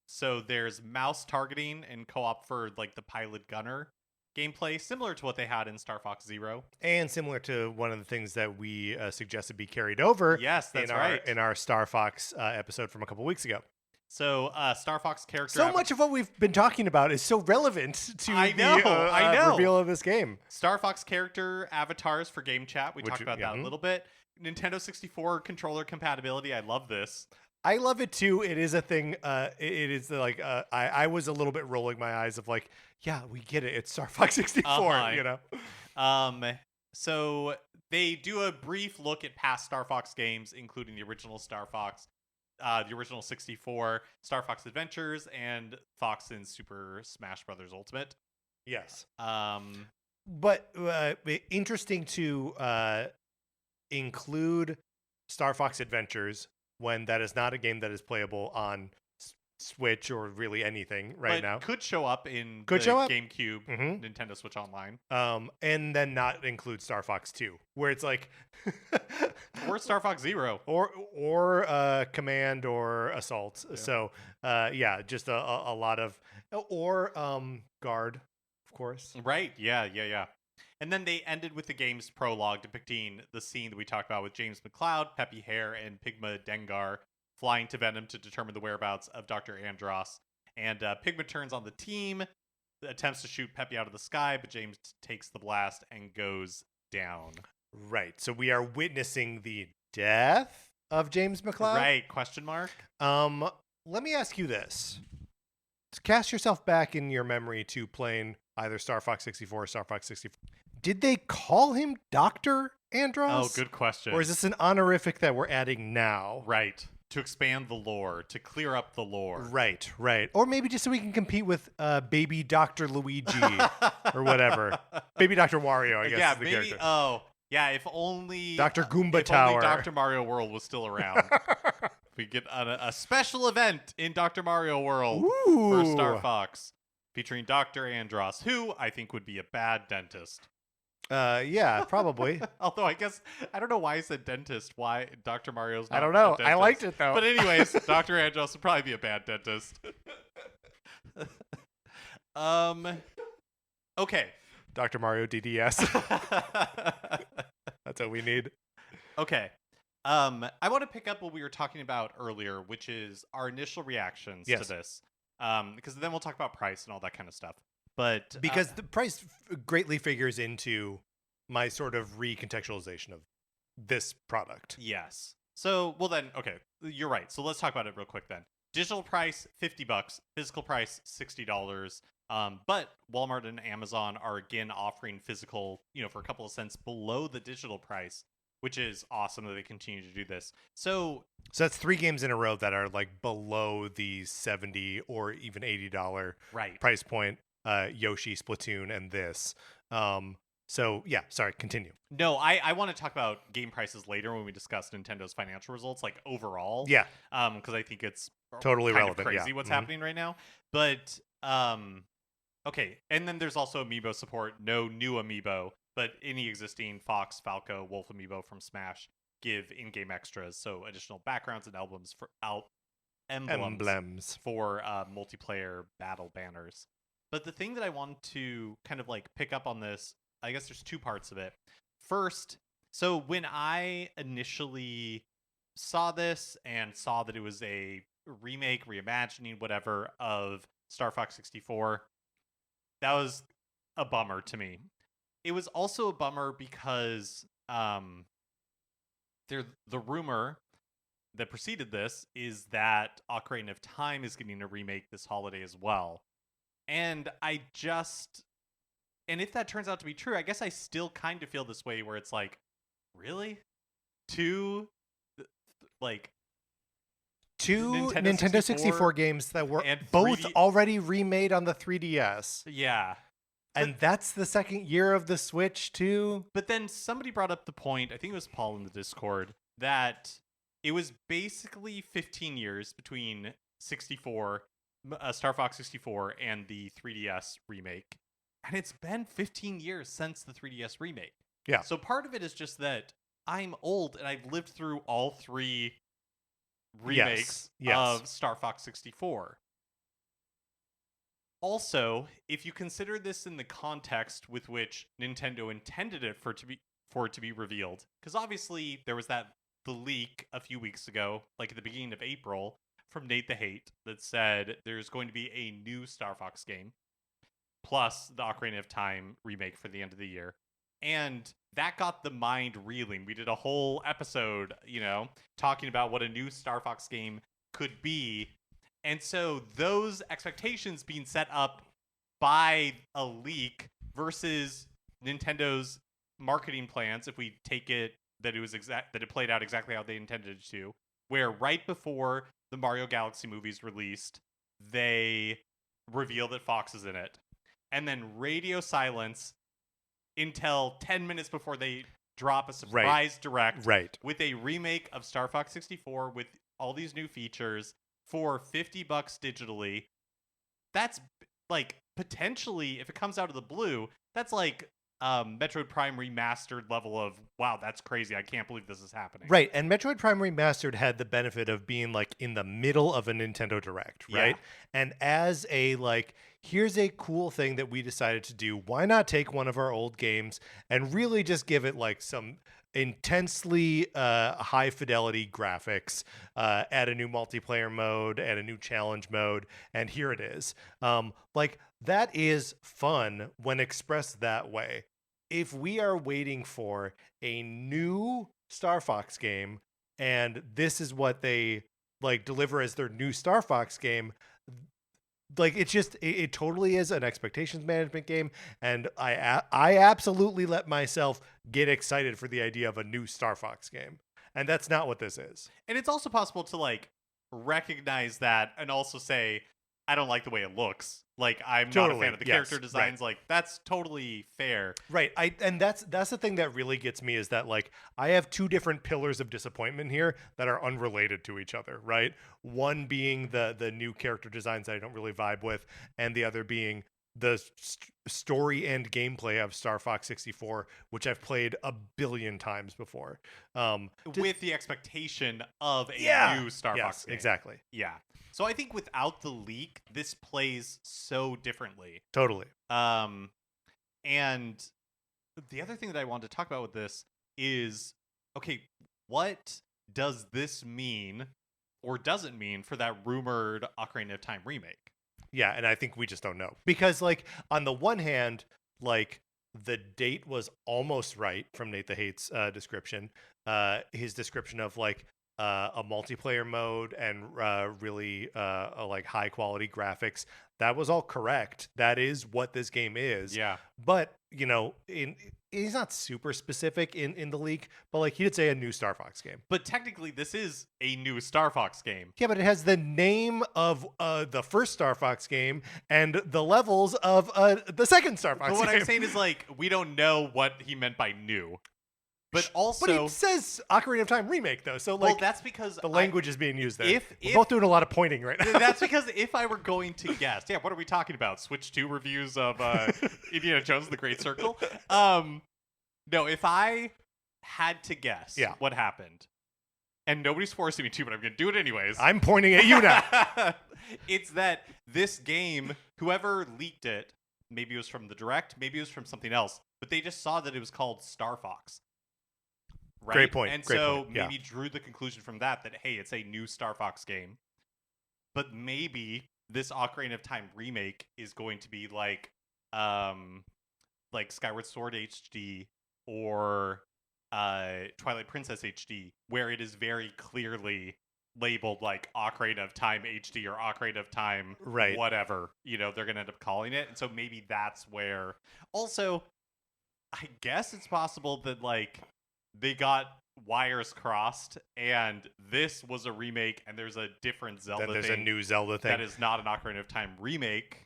So there's mouse targeting and co-op for like the pilot gunner gameplay, similar to what they had in Star Fox Zero. And similar to one of the things that we suggested be carried over in our Star Fox episode from a couple weeks ago. So Star Fox character... So much of what we've been talking about is so relevant to the reveal of this game. Star Fox character avatars for game chat. We talked about that a little bit. Nintendo 64 controller compatibility. I love this. I love it too. It is a thing. It is like I was a little bit rolling my eyes of like, yeah, we get it. It's Star Fox 64, you know. So they do a brief look at past Star Fox games, including the original Star Fox. the original 64, Star Fox Adventures, and Fox in Super Smash Bros. Ultimate. Yes. Um, But interesting to include Star Fox Adventures when that is not a game that is playable on Switch or really anything right now. Could show up in Could the show up. GameCube, Mhm. Nintendo Switch Online. And then not include Star Fox 2, where it's like Or Star Fox Zero. or Command or Assault. Yeah. So just a lot of or Guard, of course. Right. Yeah. And then they ended with the game's prologue depicting the scene that we talked about with James McCloud, Peppy Hare, and Pigma Dengar flying to Venom to determine the whereabouts of Dr. Andross. And Pigma turns on the team, attempts to shoot Peppy out of the sky, but James takes the blast and goes down. Right. So we are witnessing the death of James McCloud. Right. Question mark. Let me ask you this. Cast yourself back in your memory to playing either Star Fox 64 or Star Fox 64. Did they call him Dr. Andross? Oh, good question. Or is this an honorific that we're adding now? Right. To expand the lore, to clear up the lore. Right. Or maybe just so we can compete with Baby Dr. Luigi or whatever. Baby Dr. Wario, I guess. Yeah, is the maybe. character. Oh, yeah. If only Dr. Goomba if Tower. only Dr. Mario World was still around. We get a special event in Dr. Mario World for Star Fox featuring Dr. Andross, who I think would be a bad dentist. Yeah, probably. Although I guess I don't know why I said dentist. Why Dr. Mario's not I don't know. a dentist. I liked it though. But anyways, Dr. Andross would probably be a bad dentist. Okay. Dr. Mario DDS. That's what we need. Okay. I want to pick up what we were talking about earlier, which is our initial reactions to this. Because then we'll talk about price and all that kind of stuff. But because the price greatly figures into my sort of recontextualization of this product. Yes. So, well then, okay, you're right. So let's talk about it real quick then. Digital price $50, physical price $60. But Walmart and Amazon are again offering physical, for a couple of cents below the digital price, which is awesome that they continue to do this. So that's 3 games in a row that are like below the $70 or even $80 price point. Yoshi, Splatoon, and this. So yeah, sorry, continue. No, I want to talk about game prices later when we discuss Nintendo's financial results, like overall. Yeah. Because I think it's totally kind relevant. Of crazy what's happening right now. But okay, and then there's also amiibo support. No new amiibo, but any existing Fox, Falco, Wolf amiibo from Smash give in-game extras, so additional backgrounds and emblems for multiplayer battle banners. But the thing that I want to kind of like pick up on this, I guess there's 2 parts of it. First, so when I initially saw this and saw that it was a remake, reimagining, whatever, of Star Fox 64, that was a bummer to me. It was also a bummer because the rumor that preceded this is that Ocarina of Time is getting a remake this holiday as well. And if that turns out to be true, I guess I still kind of feel this way where it's like, really? 2 Nintendo 64 games that were both already remade on the 3DS. Yeah. And that's the second year of the Switch, too. But then somebody brought up the point, I think it was Paul in the Discord, that it was basically 15 years between Star Fox 64 and the 3DS remake. And it's been 15 years since the 3DS remake. Yeah. So part of it is just that I'm old and I've lived through all 3 remakes of Star Fox 64. Also, if you consider this in the context with which Nintendo intended it for it to be revealed, because obviously there was the leak a few weeks ago, like at the beginning of April, from Nate the Hate that said there's going to be a new Star Fox game, plus the Ocarina of Time remake for the end of the year. And that got the mind reeling. We did a whole episode, talking about what a new Star Fox game could be. And so those expectations being set up by a leak versus Nintendo's marketing plans, if we take it that it played out exactly how they intended it to, where right before the Mario Galaxy movies released, they reveal that Fox is in it, and then radio silence until 10 minutes before they drop a surprise direct with a remake of Star Fox 64 with all these new features for $50 digitally. That's like potentially, if it comes out of the blue, that's like Metroid Prime Remastered level of, wow, that's crazy. I can't believe this is happening. Right. And Metroid Prime Remastered had the benefit of being like in the middle of a Nintendo Direct, right? Yeah. And as a like, here's a cool thing that we decided to do. Why not take one of our old games and really just give it like some intensely high fidelity graphics, add a new multiplayer mode, add a new challenge mode, and here it is. Like that is fun when expressed that way. If we are waiting for a new Star Fox game and this is what they like deliver as their new Star Fox game, like it's just it totally is an expectations management game, and I absolutely let myself get excited for the idea of a new Star Fox game, and that's not what this is. And it's also possible to like recognize that and also say, I don't like the way it looks. Like, I'm not a fan of the character designs. Right. Like, that's totally fair. Right. And that's the thing that really gets me is that, like, I have two different pillars of disappointment here that are unrelated to each other, right? One being the new character designs that I don't really vibe with, and the other being the story and gameplay of Star Fox 64, which I've played a billion times before. With the expectation of a new Star Fox game. Exactly. Yeah. So I think without the leak, this plays so differently. Totally. And the other thing that I wanted to talk about with this is, okay, what does this mean or doesn't mean for that rumored Ocarina of Time remake? Yeah, and I think we just don't know. Because, like, on the one hand, like, the date was almost right from Nate the Hate's description. His description of, like, a multiplayer mode and really like high quality graphics. That was all correct. That is what this game is. Yeah. But, you know, he's not super specific in the leak, but like he did say a new Star Fox game. But technically this is a new Star Fox game. Yeah, but it has the name of the first Star Fox game and the levels of the second Star Fox game. But what I'm saying is, like, we don't know what he meant by new. But also, but it says Ocarina of Time remake though, so like, well, that's because the language is being used there. We're If both doing a lot of pointing right now. That's because if I were going to guess, what are we talking about? Switch 2 reviews of Indiana Jones and the Great Circle. No, if I had to guess, what happened, and nobody's forcing me to, but I'm going to do it anyways. I'm pointing at you now. It's that this game, whoever leaked it, maybe it was from the Direct, maybe it was from something else, but they just saw that it was called Star Fox. Right? Great point. And Great so point. maybe drew the conclusion from that, hey, it's a new Star Fox game. But maybe this Ocarina of Time remake is going to be like Skyward Sword HD or Twilight Princess HD, where it is very clearly labeled like Ocarina of Time HD or Ocarina of Time whatever, you know, they're going to end up calling it. And so maybe that's where... Also, I guess it's possible that, like, they got wires crossed and this was a remake and there's a different Zelda thing. There's a new Zelda thing. That is not an Ocarina of Time remake.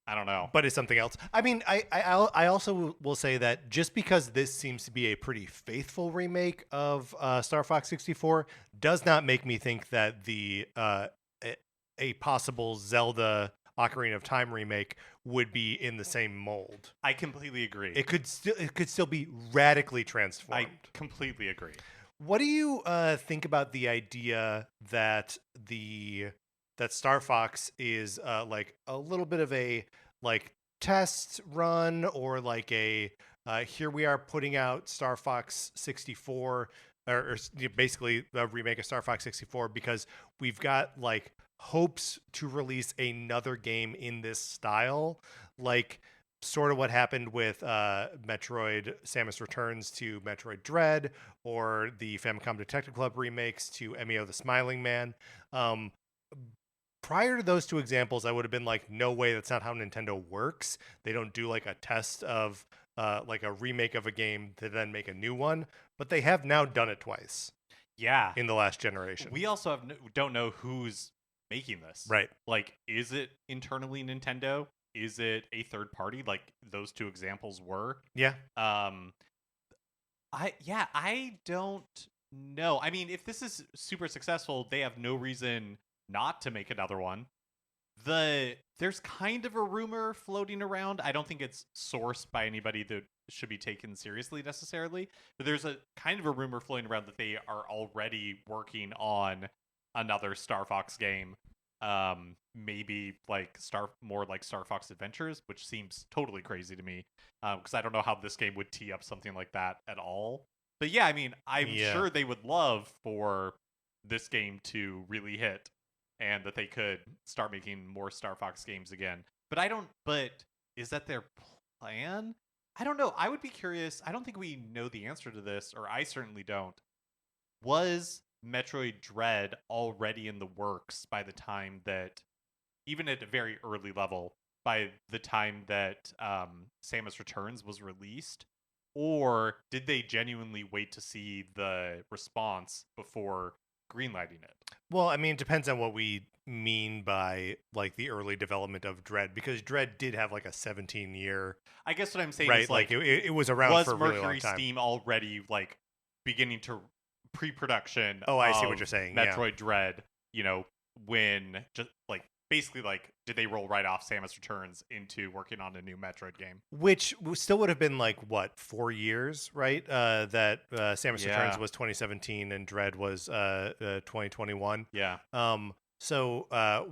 I don't know. But it's something else. I mean, I also will say that just because this seems to be a pretty faithful remake of Star Fox 64 does not make me think that the a possible Zelda Ocarina of Time remake would be in the same mold. I completely agree. It could still be radically transformed. I completely agree. What do you think about the idea that Star Fox is like a little bit of a like test run, or like a here we are putting out Star Fox 64 or basically a remake of Star Fox 64 because we've got like hopes to release another game in this style, like sort of what happened with Metroid Samus Returns to Metroid Dread, or the Famicom Detective Club remakes to Emio the Smiling Man. Prior to those two examples, I would have been like, no way, that's not how Nintendo works. They don't do like a test of like a remake of a game to then make a new one, but they have now done it twice. Yeah. in the last generation. We also don't know who's making this. Right. Like, is it internally Nintendo? Is it a third party? Like those two examples were. Yeah. I don't know. I mean, if this is super successful, they have no reason not to make another one. There's kind of a rumor floating around. I don't think it's sourced by anybody that should be taken seriously necessarily, but there's a kind of a rumor floating around that they are already working on another Star Fox game. Maybe like more like Star Fox Adventures, which seems totally crazy to me, because I don't know how this game would tee up something like that at all. But yeah, I mean, I'm sure they would love for this game to really hit, and that they could start making more Star Fox games again. But is that their plan? I don't know. I would be curious. I don't think we know the answer to this, or I certainly don't. Was Metroid Dread already in the works by the time that, even at a very early level, by the time that Samus Returns was released? Or did they genuinely wait to see the response before greenlighting it? Well, I mean, it depends on what we mean by like the early development of Dread, because Dread did have like a 17-year. I guess what I'm saying right, is like it was around for a really long Mercury time. Steam already like beginning to pre-production? Oh, I see what you're saying. Metroid Dread, when just like basically like did they roll right off Samus Returns into working on a new Metroid game? Which still would have been like what, 4 years, right? That Samus Returns was 2017 and Dread was 2021. Yeah. So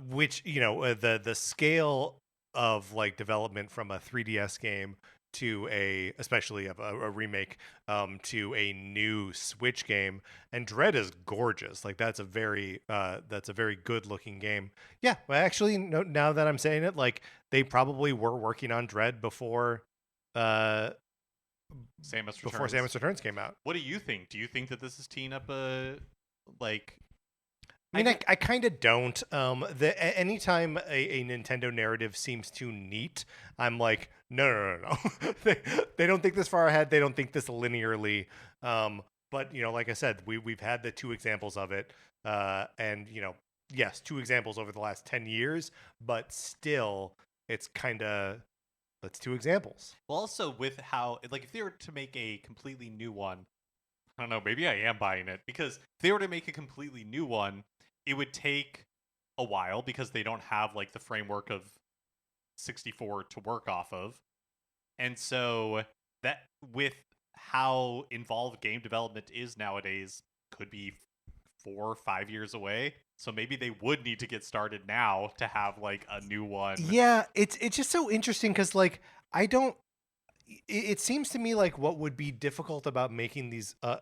which the scale of like development from a 3DS game to especially of a remake to a new Switch game, and Dread is gorgeous. Like that's a very good looking game. Yeah, well, actually, no, now that I'm saying it, like they probably were working on Dread before Samus Returns came out. What do you think? Do you think that this is teeing up a like? I mean, I kind of don't. Anytime a Nintendo narrative seems too neat, I'm like, no. They don't think this far ahead. They don't think this linearly. But like I said, we've had the two examples of it, and yes, two examples over the last 10 years, but still, it's two examples. Well, also with how like if they were to make a completely new one, I don't know, maybe I am buying it, because if they were to make a completely new one, it would take a while because they don't have like the framework of 64 to work off of. And so that, with how involved game development is nowadays, could be 4 or 5 years away. So maybe they would need to get started now to have like a new one. Yeah, it's just so interesting because like it seems to me like what would be difficult about making these a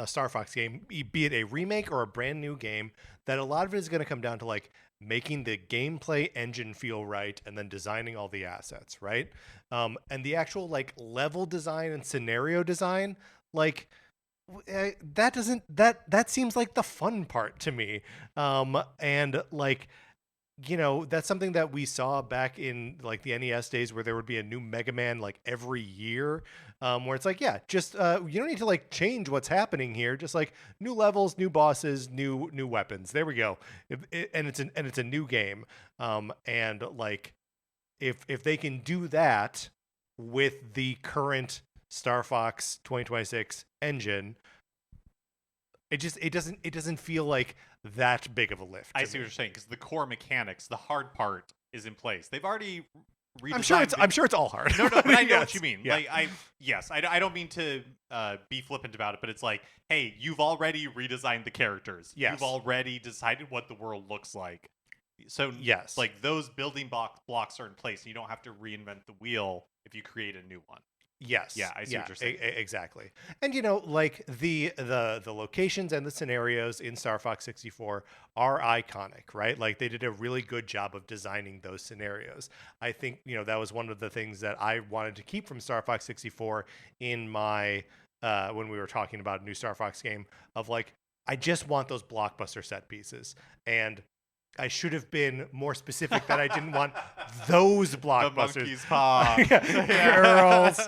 Star Fox game, be it a remake or a brand new game, that a lot of it is going to come down to like making the gameplay engine feel right and then designing all the assets, right? And the actual like level design and scenario design, like that seems like the fun part to me. And like, that's something that we saw back in like the NES days, where there would be a new Mega Man like every year, where it's like, yeah, just you don't need to like change what's happening here, just like new levels, new bosses, new weapons. There we go. And it's a new game. And like if they can do that with the current Star Fox 2026 engine, it doesn't feel like that big of a lift. I see what you're saying, because the core mechanics, the hard part, is in place. They've already redesigned. I'm sure it's all hard. No, but I know what you mean. Yeah. Like I don't mean to be flippant about it, but it's like, hey, you've already redesigned the characters. Yes. You've already decided what the world looks like. So yes, like those building blocks are in place. And you don't have to reinvent the wheel if you create a new one. Yes. Yeah, I see what you're saying. Exactly. And like the locations and the scenarios in Star Fox 64 are iconic, right? Like they did a really good job of designing those scenarios. I think, that was one of the things that I wanted to keep from Star Fox 64 in my when we were talking about a new Star Fox game, of like, I just want those blockbuster set pieces. And I should have been more specific that I didn't want those blockbusters. The monkey's paw. Girls.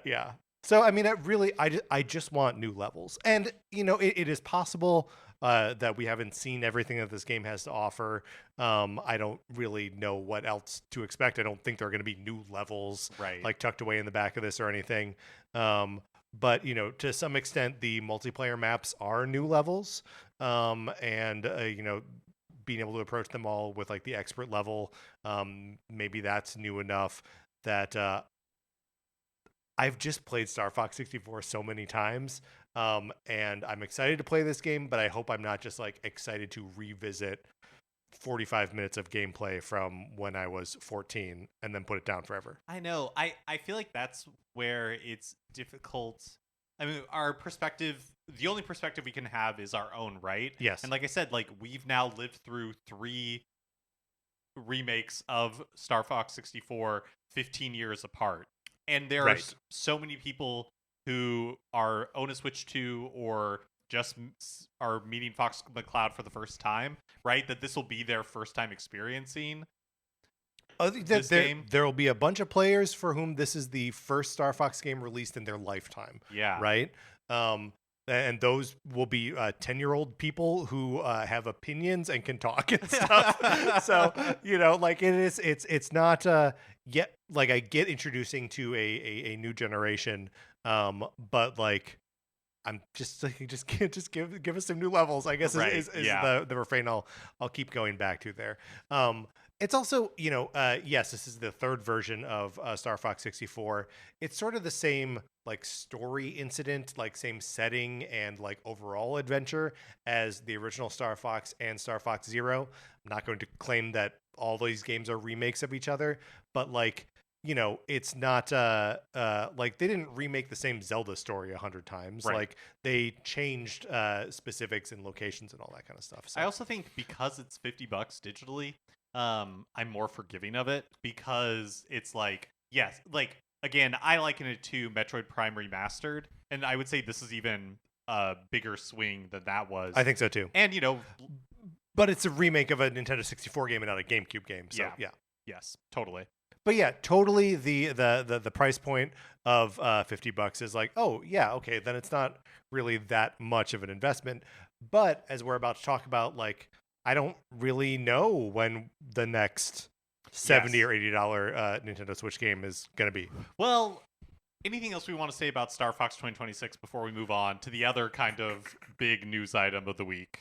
Yeah. So I mean, I just want new levels, and it is possible that we haven't seen everything that this game has to offer. I don't really know what else to expect. I don't think there are going to be new levels Right. like tucked away in the back of this or anything. But to some extent, the multiplayer maps are new levels, and being able to approach them all with like the expert level, maybe that's new enough that I've just played Star Fox 64 so many times, and I'm excited to play this game, but I hope I'm not just like excited to revisit 45 minutes of gameplay from when I was 14 and then put it down forever. I know. I feel like that's where it's difficult. I mean, our perspective, the only perspective we can have is our own, right? Yes. And like I said, like we've now lived through 3 remakes of Star Fox 64 15 years apart. And there are so many people who own a Switch 2 or just are meeting Fox McCloud for the first time, right? That this will be their first time experiencing this game. There will be a bunch of players for whom this is the first Star Fox game released in their lifetime. Yeah. Right? And those will be 10-year-old people who have opinions and can talk and stuff. So, like it's not yet, like I get introducing to a new generation, but like I'm just like just give us some new levels, I guess is the refrain I'll keep going back to there. It's also, yes, this is the third version of Star Fox 64. It's sort of the same like story incident, like same setting and like overall adventure as the original Star Fox and Star Fox Zero. I'm not going to claim that all these games are remakes of each other, but like, it's not like they didn't remake the same Zelda story 100 times. Right. Like they changed specifics and locations and all that kind of stuff. So. I also think because it's $50 digitally, I'm more forgiving of it because it's like, yes, like again, I liken it to Metroid Prime Remastered, and I would say this is even a bigger swing than that was. I think so too. And but it's a remake of a Nintendo 64 game and not a GameCube game. So yeah. Yes, totally. But yeah, totally the price point of $50 is like, oh yeah, okay, then it's not really that much of an investment. But as we're about to talk about, like, I don't really know when the next $70 or $80 Nintendo Switch game is gonna be. Well, anything else we want to say about Star Fox 2026 before we move on to the other kind of big news item of the week?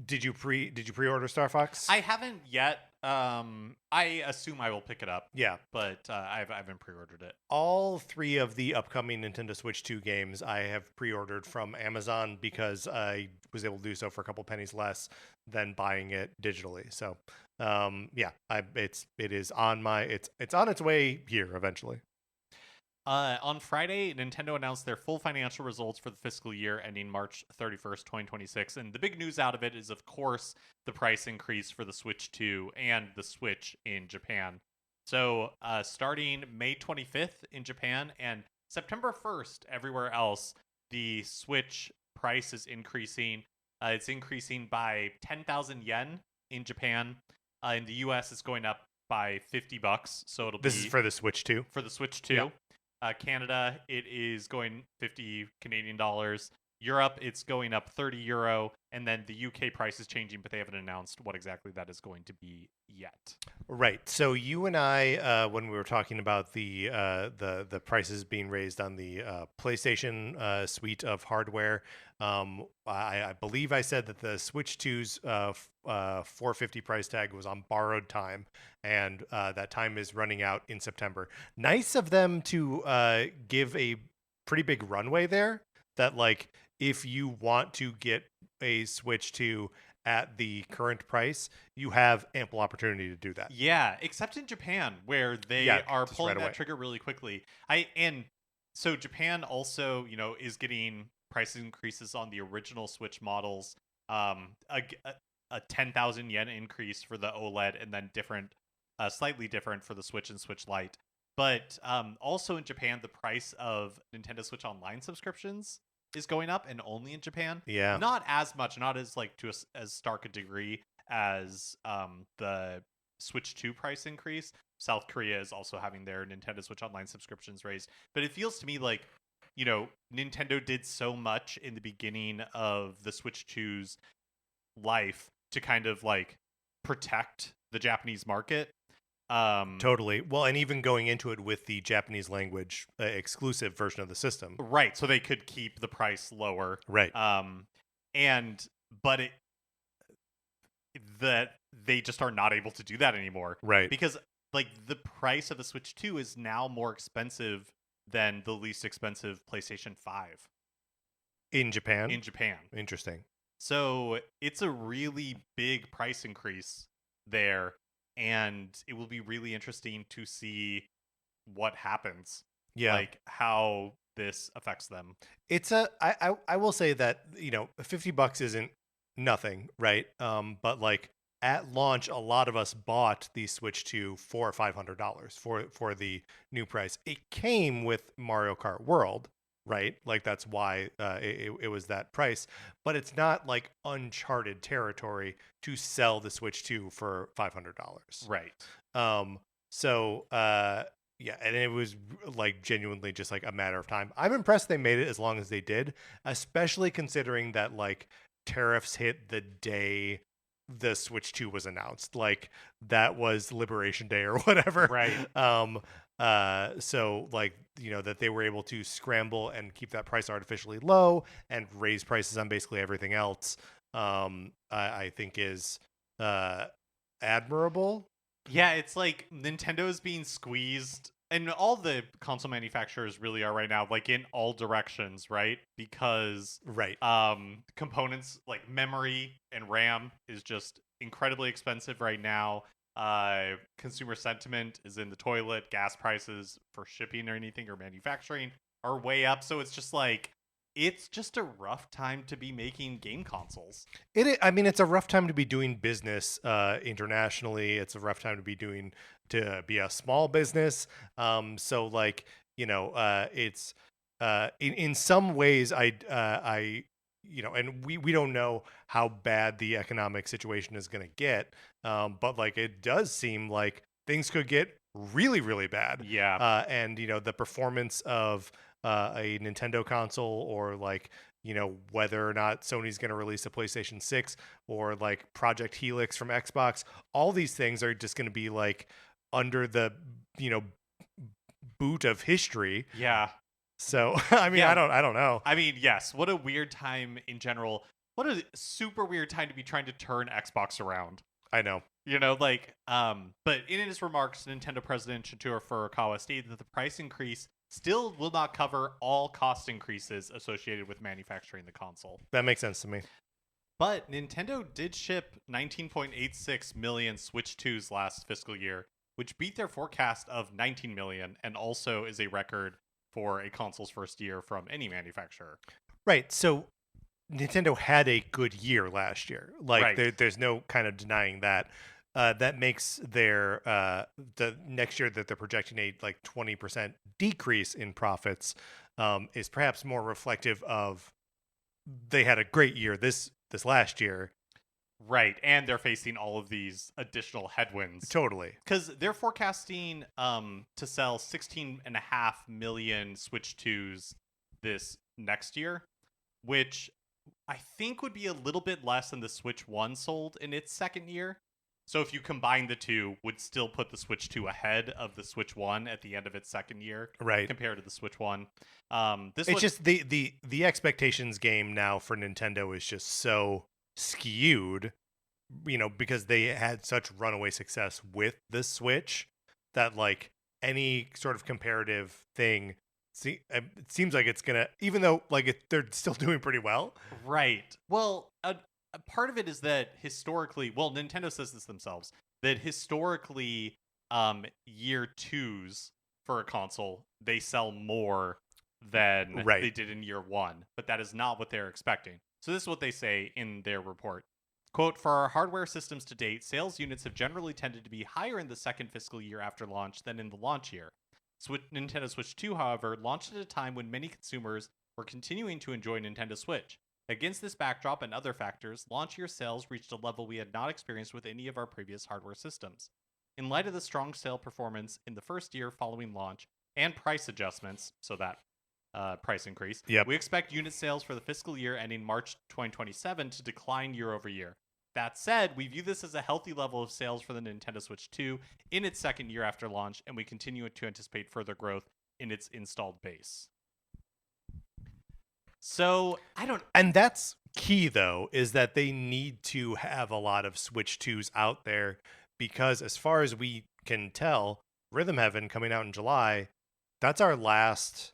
Did you pre-order Star Fox? I haven't yet. I assume I will pick it up. Yeah, but I haven't pre-ordered it. All 3 of the upcoming Nintendo Switch 2 games I have pre-ordered from Amazon because I was able to do so for a couple pennies less than buying it digitally. So, it is on it's on its way here eventually. On Friday, Nintendo announced their full financial results for the fiscal year ending March 31st, 2026. And the big news out of it is, of course, the price increase for the Switch 2 and the Switch in Japan. So starting May 25th in Japan and September 1st everywhere else, the Switch price is increasing. It's increasing by 10,000 yen in Japan. In the US, it's going up by $50. So This is for the Switch 2? For the Switch 2. Yeah. Canada, it is going 50 Canadian dollars. Europe, it's going up 30 euro. And then the UK price is changing, but they haven't announced what exactly that is going to be yet. Right. So you and I, when we were talking about the prices being raised on the PlayStation suite of hardware, I believe I said that the Switch 2's $450 price tag was on borrowed time, and that time is running out in September. Nice of them to give a pretty big runway there. That like if you want to get a Switch 2 at the current price, you have ample opportunity to do that. Yeah, except in Japan, where they are pulling that trigger really quickly. So Japan also, is getting price increases on the original Switch models. A 10,000 yen increase for the OLED, and then slightly different for the Switch and Switch Lite. But also in Japan, the price of Nintendo Switch Online subscriptions is going up, and only in Japan. Yeah. Not as much, not as like to as stark a degree as the Switch 2 price increase. South Korea is also having their Nintendo Switch Online subscriptions raised. But it feels to me like, you know, Nintendo did so much in the beginning of the Switch 2's life to kind of like protect the Japanese market. Totally. Well, and even going into it with the Japanese language exclusive version of the system. Right. So they could keep the price lower. Right. But that they just are not able to do that anymore. Right. Because like the price of the Switch 2 is now more expensive than the least expensive PlayStation 5 in Japan. Interesting. So it's a really big price increase there, and it will be really interesting to see what happens. Yeah. Like how this affects them. It's I will say that, you know, $50 isn't nothing, right? But like at launch, a lot of us bought the Switch 2 for $500 for the new price. It came with Mario Kart World, right? Like that's why it was that price. But it's not like uncharted territory to sell the Switch 2 for $500. Right. Yeah, and it was like genuinely just like a matter of time. I'm impressed they made it as long as they did, especially considering that like tariffs hit the day the Switch 2 was announced. Like that was Liberation Day or whatever. Right. So like, you know, that they were able to scramble and keep that price artificially low and raise prices on basically everything else, I think is admirable. Yeah, it's like Nintendo is being squeezed, and all the console manufacturers really are right now, like in all directions, right? Because right, components like memory and RAM is just incredibly expensive right now. Consumer sentiment is in the toilet. Gas prices for shipping or anything or manufacturing are way up. So it's just like, it's just a rough time to be making game consoles. I mean, it's a rough time to be doing business internationally. It's a rough time to be a small business. So like, you know, it's in some ways I you know, and we don't know how bad the economic situation is going to get. But like, it does seem like things could get really, really bad. Yeah. And you know, the performance of a Nintendo console, or like, you know, whether or not Sony's going to release a PlayStation 6 or like Project Helix from Xbox, all these things are just going to be like under the, you know, boot of history. Yeah. So, I mean, yeah. I don't know. I mean, yes, what a weird time in general. What a super weird time to be trying to turn Xbox around. I know. You know, like, but in his remarks, Nintendo President Shigeru Furukawa stated that the price increase still will not cover all cost increases associated with manufacturing the console. That makes sense to me. But Nintendo did ship 19.86 million Switch 2s last fiscal year, which beat their forecast of 19 million and also is a record for a console's first year from any manufacturer. Right. So Nintendo had a good year last year. Like right. There's no kind of denying that. That makes their the next year that they're projecting a like 20% decrease in profits is perhaps more reflective of they had a great year this last year. Right, and they're facing all of these additional headwinds. Totally. Because they're forecasting to sell 16.5 million Switch 2s this next year, which I think would be a little bit less than the Switch 1 sold in its second year. So if you combine the two, would still put the Switch 2 ahead of the Switch 1 at the end of its second year, right? Compared to the Switch 1. Just the expectations game now for Nintendo is just so skewed, you know, because they had such runaway success with the Switch that like any sort of comparative thing, it seems like it's gonna, even though like they're still doing pretty well, right? Well, a part of it is that historically, well, Nintendo says this themselves, that historically, year twos for a console, they sell more than they did in year one, but that is not what they're expecting. So this is what they say in their report. Quote, for our hardware systems to date, sales units have generally tended to be higher in the second fiscal year after launch than in the launch year. Nintendo Switch 2, however, launched at a time when many consumers were continuing to enjoy Nintendo Switch. Against this backdrop and other factors, launch year sales reached a level we had not experienced with any of our previous hardware systems. In light of the strong sale performance in the first year following launch and price adjustments, so that price increase, we expect unit sales for the fiscal year ending March 2027 to decline year over year. That said, we view this as a healthy level of sales for the Nintendo Switch 2 in its second year after launch, and we continue to anticipate further growth in its installed base. So, And that's key, though, is that they need to have a lot of Switch 2s out there because, as far as we can tell, Rhythm Heaven coming out in July, that's our last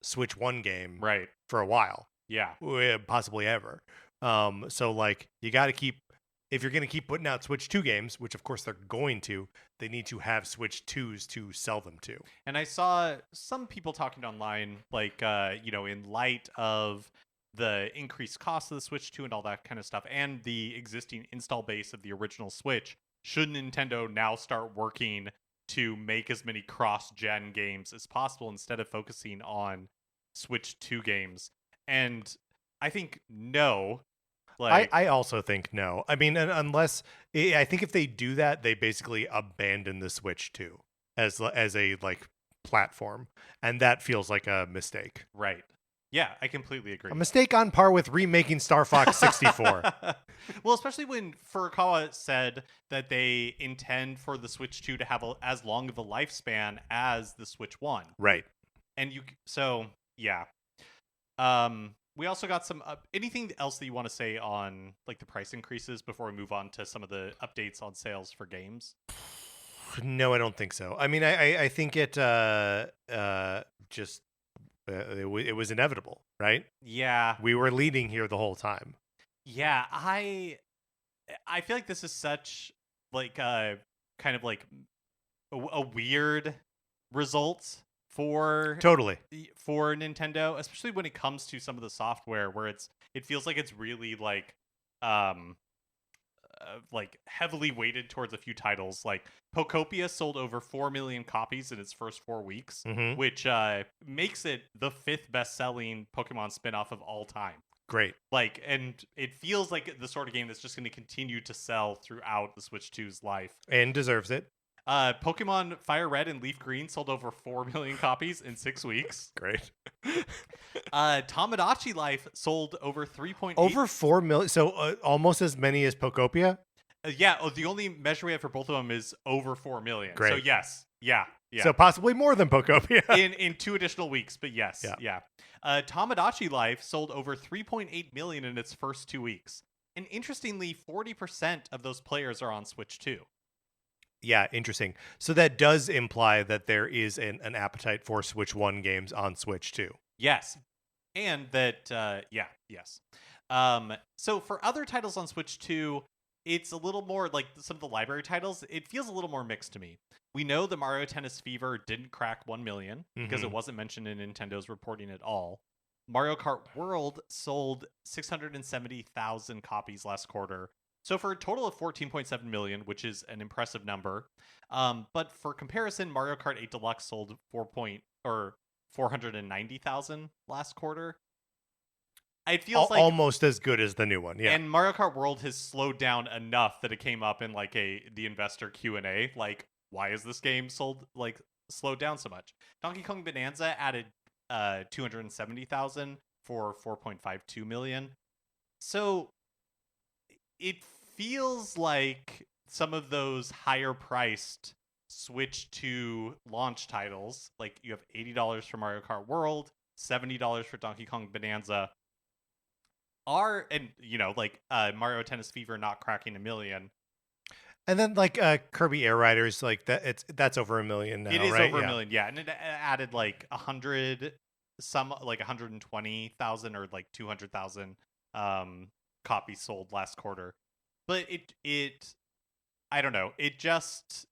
Switch 1 game for a while. Yeah. Possibly ever. So, like, you got to keep, if you're going to keep putting out Switch 2 games, which of course they're going to, they need to have Switch 2s to sell them to. And I saw some people talking online, like, in light of the increased cost of the Switch 2 and all that kind of stuff, and the existing install base of the original Switch, should Nintendo now start working to make as many cross-gen games as possible instead of focusing on Switch 2 games? And I think no. I also think no. I mean, unless I think if they do that, they basically abandon the Switch 2 as a like platform, and that feels like a mistake. Right. Yeah, I completely agree. A mistake on par with remaking Star Fox 64. Well, especially when Furukawa said that they intend for the Switch 2 to have as long of a lifespan as the Switch 1. Right. And yeah. We also got some anything else that you want to say on like the price increases before we move on to some of the updates on sales for games? No, I don't think so. I mean, I think it just it was inevitable, right? Yeah, we were leading here the whole time. Yeah, I feel like this is such like kind of like a weird result for Nintendo, especially when it comes to some of the software where it feels like it's really like heavily weighted towards a few titles. Like Pokopia sold over 4 million copies in its first 4 weeks, which makes it the 5th best-selling Pokemon spin-off of all time. Great. Like, and it feels like the sort of game that's just going to continue to sell throughout the Switch 2's life. And deserves it. Pokemon Fire Red and Leaf Green sold over 4 million copies in 6 weeks. Great. Tamagotchi Life sold over 3.8. Over 4 million. So almost as many as Pokopia? The only measure we have for both of them is over 4 million. Great. So yes. Yeah. So possibly more than Pokopia. in 2 additional weeks, but yes. Yeah. Tamagotchi Life sold over 3.8 million in its first 2 weeks. And interestingly, 40% of those players are on Switch 2. Yeah, interesting. So that does imply that there is an appetite for Switch 1 games on Switch 2. Yes. And that, yes. So for other titles on Switch 2, it's a little more like some of the library titles. It feels a little more mixed to me. We know that Mario Tennis Fever didn't crack 1 million because it wasn't mentioned in Nintendo's reporting at all. Mario Kart World sold 670,000 copies last quarter. So for a total of 14.7 million, which is an impressive number. But for comparison, Mario Kart 8 Deluxe sold 490,000 last quarter. It feels like almost as good as the new one. Yeah. And Mario Kart World has slowed down enough that it came up in like the investor Q&A. Like, why is this game slowed down so much? Donkey Kong Bonanza added 270,000 for 4.52 million. So it feels like some of those higher priced Switch 2 launch titles, like you have $80 for Mario Kart World, $70 for Donkey Kong Bonanza, are, and Mario Tennis Fever not cracking 1 million. And then like Kirby Air Riders, like that's over 1 million now, it is right? Over 1 million, yeah. And it added like 120,000 or like 200,000 copies sold last quarter. But it I don't know. It just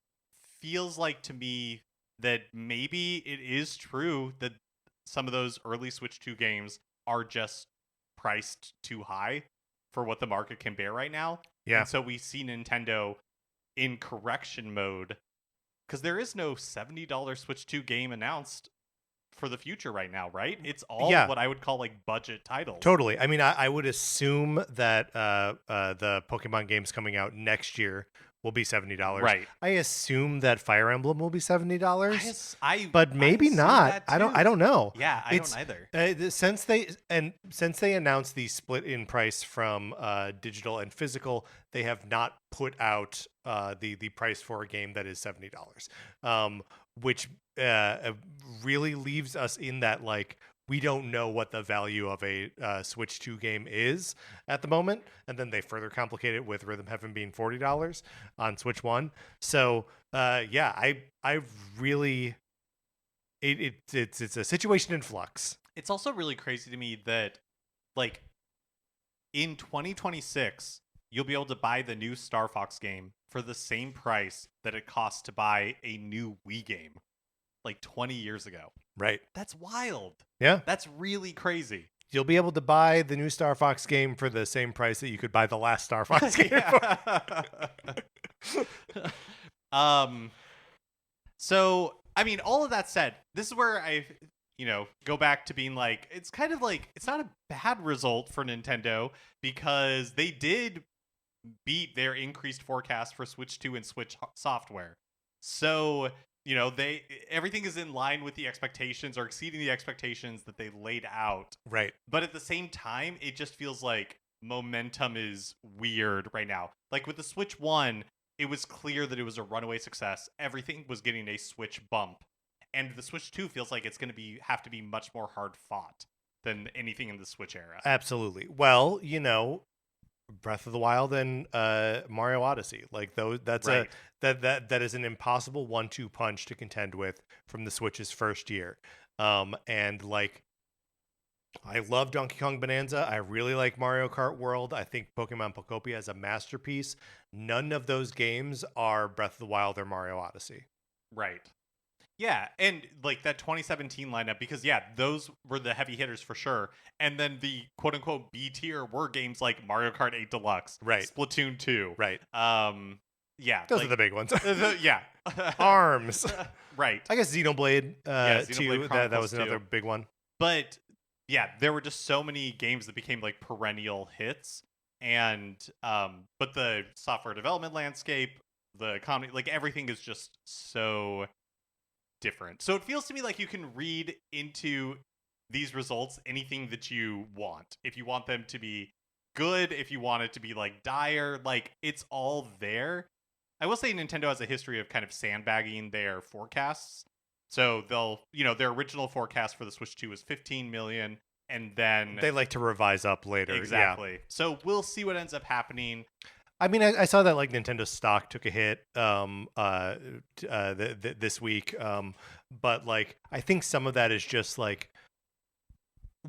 feels like to me that maybe it is true that some of those early Switch 2 games are just priced too high for what the market can bear right now. Yeah. And so we see Nintendo in correction mode because there is no $70 Switch 2 game announced for the future right now, right? It's all what I would call like budget titles. Totally. I mean, I would assume that the Pokemon games coming out next year will be $70. Right. I assume that Fire Emblem will be $70. I But maybe assume not. that I too. don't know. Yeah, I don't either. Since they announced the split in price from digital and physical, they have not put out the price for a game that is $70, which really leaves us in that like we don't know what the value of a Switch 2 game is at the moment, and then they further complicate it with Rhythm Heaven being $40 on Switch 1. So yeah, I really. It's a situation in flux. It's also really crazy to me that, like, in 2026, you'll be able to buy the new Star Fox game for the same price that it costs to buy a new Wii game, like 20 years ago. Right. That's wild. Yeah. That's really crazy. You'll be able to buy the new Star Fox game for the same price that you could buy the last Star Fox game for. So, I mean, all of that said, this is where I, go back to being like, it's kind of like, it's not a bad result for Nintendo because they did beat their increased forecast for Switch 2 and Switch software. So, everything is in line with the expectations or exceeding the expectations that they laid out. Right. But at the same time, it just feels like momentum is weird right now. Like with the Switch 1, it was clear that it was a runaway success. Everything was getting a Switch bump. And the Switch 2 feels like it's going to have to be much more hard fought than anything in the Switch era. Absolutely. Well, Breath of the Wild and Mario Odyssey, like those, that is an impossible 1-2 punch to contend with from the Switch's first year. And like, I love Donkey Kong Bonanza. I really like Mario Kart World. I think Pokemon Pokopia is a masterpiece. None of those games are Breath of the Wild or Mario Odyssey. Right. Yeah, and like that 2017 lineup, because those were the heavy hitters for sure. And then the quote unquote B tier were games like Mario Kart 8 Deluxe, right? Splatoon 2, right? Those are the big ones. Yeah, ARMS, right? I guess Xenoblade, Xenoblade 2. That was another big one. But yeah, there were just so many games that became like perennial hits, and but the software development landscape, the economy, like everything is just so different. So it feels to me like you can read into these results anything that you want. If you want them to be good, if you want it to be like dire, like it's all there. I will say Nintendo has a history of kind of sandbagging their forecasts. So they'll, their original forecast for the Switch 2 was 15 million, and then they like to revise up later. Exactly. Yeah. So we'll see what ends up happening. I mean, I saw that like Nintendo stock took a hit this week, but like I think some of that is just like,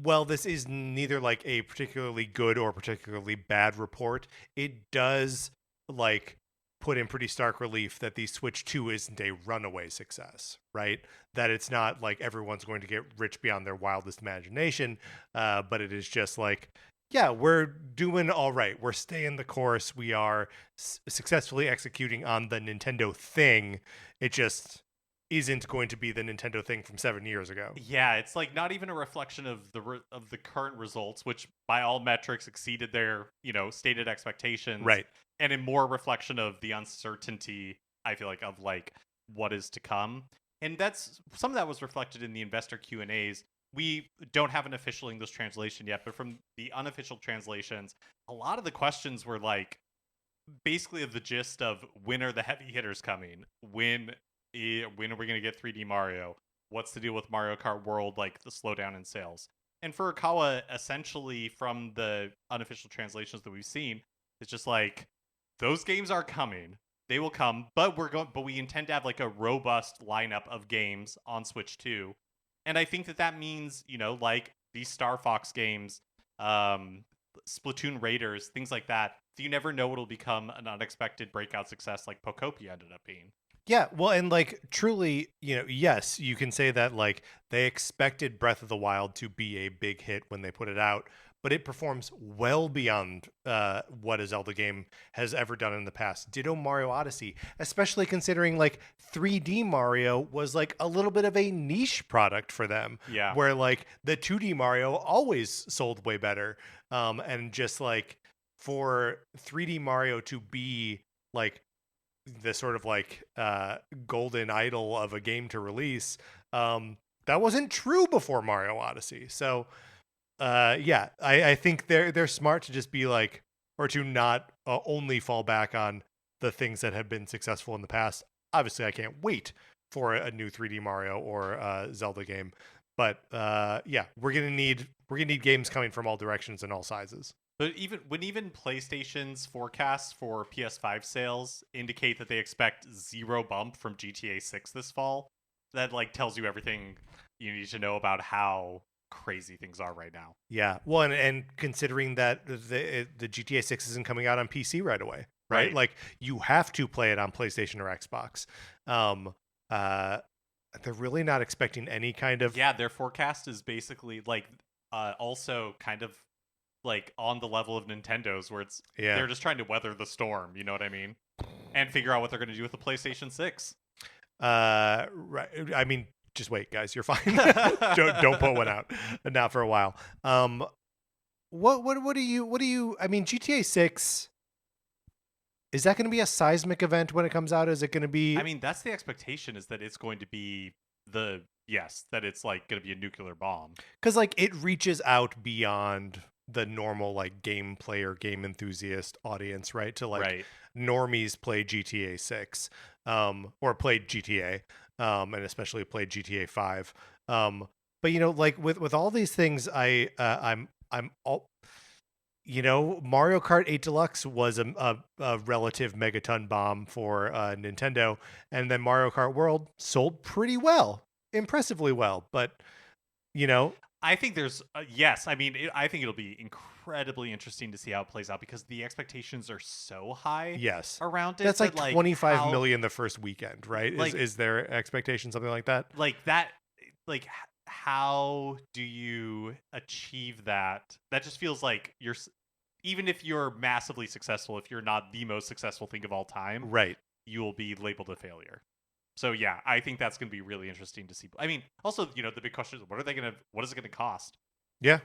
well, this is neither like a particularly good or particularly bad report. It does like put in pretty stark relief that the Switch 2 isn't a runaway success, right? That it's not like everyone's going to get rich beyond their wildest imagination, but it is just like, yeah, we're doing all right. We're staying the course. We are successfully executing on the Nintendo thing. It just isn't going to be the Nintendo thing from 7 years ago. Yeah, it's like not even a reflection of the current results, which by all metrics exceeded their stated expectations. Right. And a more reflection of the uncertainty, I feel like, of like what is to come. And that's some of that was reflected in the investor Q&As. We don't have an official English translation yet, but from the unofficial translations, a lot of the questions were like basically of the gist of when are the heavy hitters coming? When are we going to get 3D Mario? What's the deal with Mario Kart World, like the slowdown in sales? And Furukawa, essentially from the unofficial translations that we've seen, it's just like, those games are coming. They will come, but we intend to have like a robust lineup of games on Switch 2. And I think that means, like these Star Fox games, Splatoon Raiders, things like that. So you never know what'll become an unexpected breakout success like Pokopia ended up being. Yeah, well, and like truly, yes, you can say that like they expected Breath of the Wild to be a big hit when they put it out, but it performs well beyond what a Zelda game has ever done in the past. Ditto Mario Odyssey, especially considering like 3D Mario was like a little bit of a niche product for them. Yeah. Where like the 2D Mario always sold way better. And just like for 3D Mario to be like the sort of like golden idol of a game to release. That wasn't true before Mario Odyssey. So yeah, I think they're smart to just be like, or to not only fall back on the things that have been successful in the past. Obviously, I can't wait for a new 3D Mario or Zelda game, but yeah, we're gonna need games coming from all directions and all sizes. But even PlayStation's forecasts for PS5 sales indicate that they expect zero bump from GTA 6 this fall, that like tells you everything you need to know about how crazy things are right now. Yeah, well, and considering that the GTA 6 isn't coming out on PC right away, right? Like you have to play it on PlayStation or Xbox. They're really not expecting any kind of their forecast is basically like also kind of like on the level of Nintendo's, where it's they're just trying to weather the storm, you know what I mean, and figure out what they're going to do with the PlayStation 6. Right. I mean, just wait, guys. You're fine. don't put one out. Not for a while. What do you? I mean, GTA 6. Is that going to be a seismic event when it comes out? Is it going to be? I mean, that's the expectation, is that it's going to be that it's like going to be a nuclear bomb. Because like it reaches out beyond the normal like game player, game enthusiast audience, right? To like normies play GTA 6, or played GTA, and especially played GTA 5. But you know, like with all these things, I'm all. You know, Mario Kart 8 Deluxe was a relative megaton bomb for Nintendo, and then Mario Kart World sold pretty well, impressively well. But you know, I think there's yes. I mean, I think it'll be incredibly interesting to see how it plays out, because the expectations are so high. Yes, around it. That's like 25 million the first weekend, right? Like, is their expectation something like that? Like that, like how do you achieve that? That just feels like even if you're massively successful, if you're not the most successful thing of all time, right, you will be labeled a failure. So yeah, I think that's going to be really interesting to see. I mean, also, you know, the big question is, what is it going to cost? Yeah,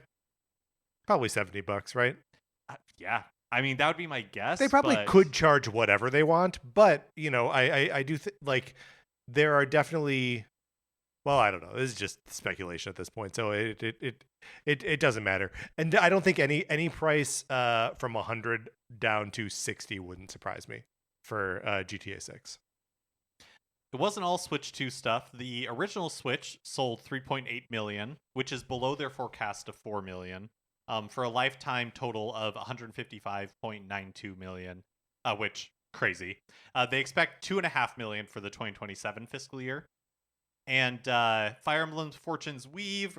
probably $70, right? Yeah, I mean, that would be my guess. They probably could charge whatever they want, but you know, I do like there are definitely. Well, I don't know. This is just speculation at this point, so it doesn't matter. And I don't think any price from 100 down to 60 wouldn't surprise me for GTA 6. It wasn't all Switch 2 stuff. The original Switch sold 3.8 million, which is below their forecast of 4 million, for a lifetime total of 155.92 million, which crazy. They expect 2.5 million for the 2027 fiscal year. And Fire Emblem Fortune's Weave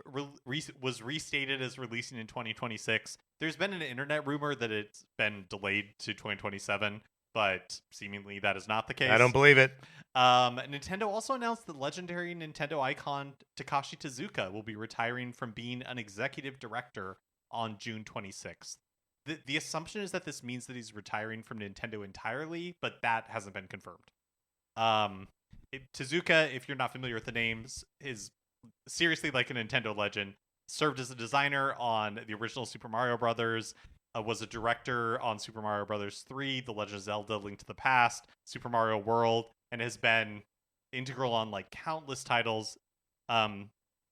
was restated as releasing in 2026. There's been an internet rumor that it's been delayed to 2027, but seemingly that is not the case. I don't believe it. Nintendo also announced that legendary Nintendo icon Takashi Tezuka will be retiring from being an executive director on June 26th. The assumption is that this means that he's retiring from Nintendo entirely, but that hasn't been confirmed. Tezuka, if you're not familiar with the names, is seriously like a Nintendo legend. Served as a designer on the original Super Mario Brothers, was a director on Super Mario Brothers 3, The Legend of Zelda: Link to the Past, Super Mario World, and has been integral on like countless titles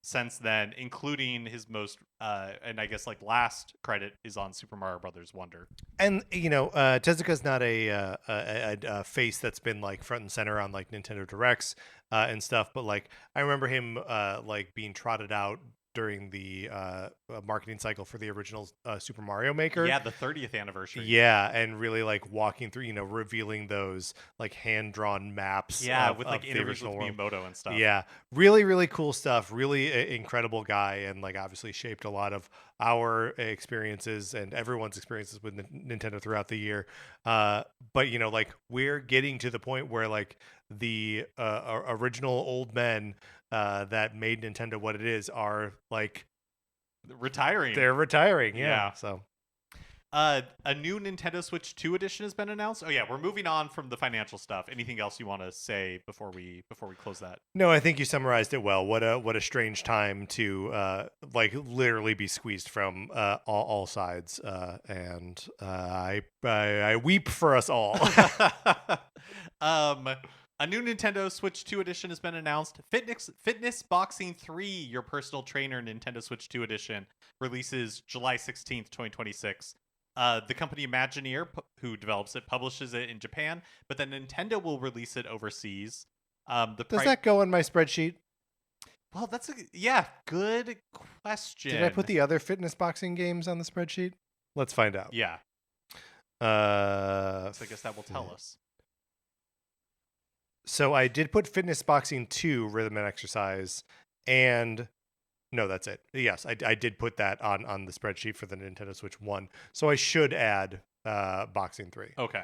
since then, including his most and I guess like last credit is on Super Mario Brothers Wonder. And you know, Tezuka's not a face that's been like front and center on like Nintendo Directs and stuff, but like I remember him like being trotted out during the marketing cycle for the original Super Mario Maker. Yeah, the 30th anniversary. Yeah, and really like walking through, you know, revealing those like hand-drawn maps. Yeah, with like interviews with Miyamoto and stuff. Yeah, really, really cool stuff. Really incredible guy, and like obviously shaped a lot of our experiences and everyone's experiences with Nintendo throughout the year. But you know, like we're getting to the point where like the original old men that made Nintendo what it is are like retiring. They're retiring. Yeah. So a new Nintendo Switch 2 edition has been announced. Oh yeah, we're moving on from the financial stuff. Anything else you want to say before we close that? No, I think you summarized it well. What a strange time to like literally be squeezed from all sides, and I weep for us all. A new Nintendo Switch 2 edition has been announced. Fitness Boxing 3, your personal trainer Nintendo Switch 2 edition, releases July 16th, 2026. The company Imagineer, who develops it, publishes it in Japan, but then Nintendo will release it overseas. Does that go in my spreadsheet? Well, that's good question. Did I put the other fitness boxing games on the spreadsheet? Let's find out. Yeah. So I guess that will tell us. So I did put Fitness Boxing 2, Rhythm and Exercise, and no, that's it. Yes, I did put that on the spreadsheet for the Nintendo Switch 1. So I should add Boxing 3. Okay.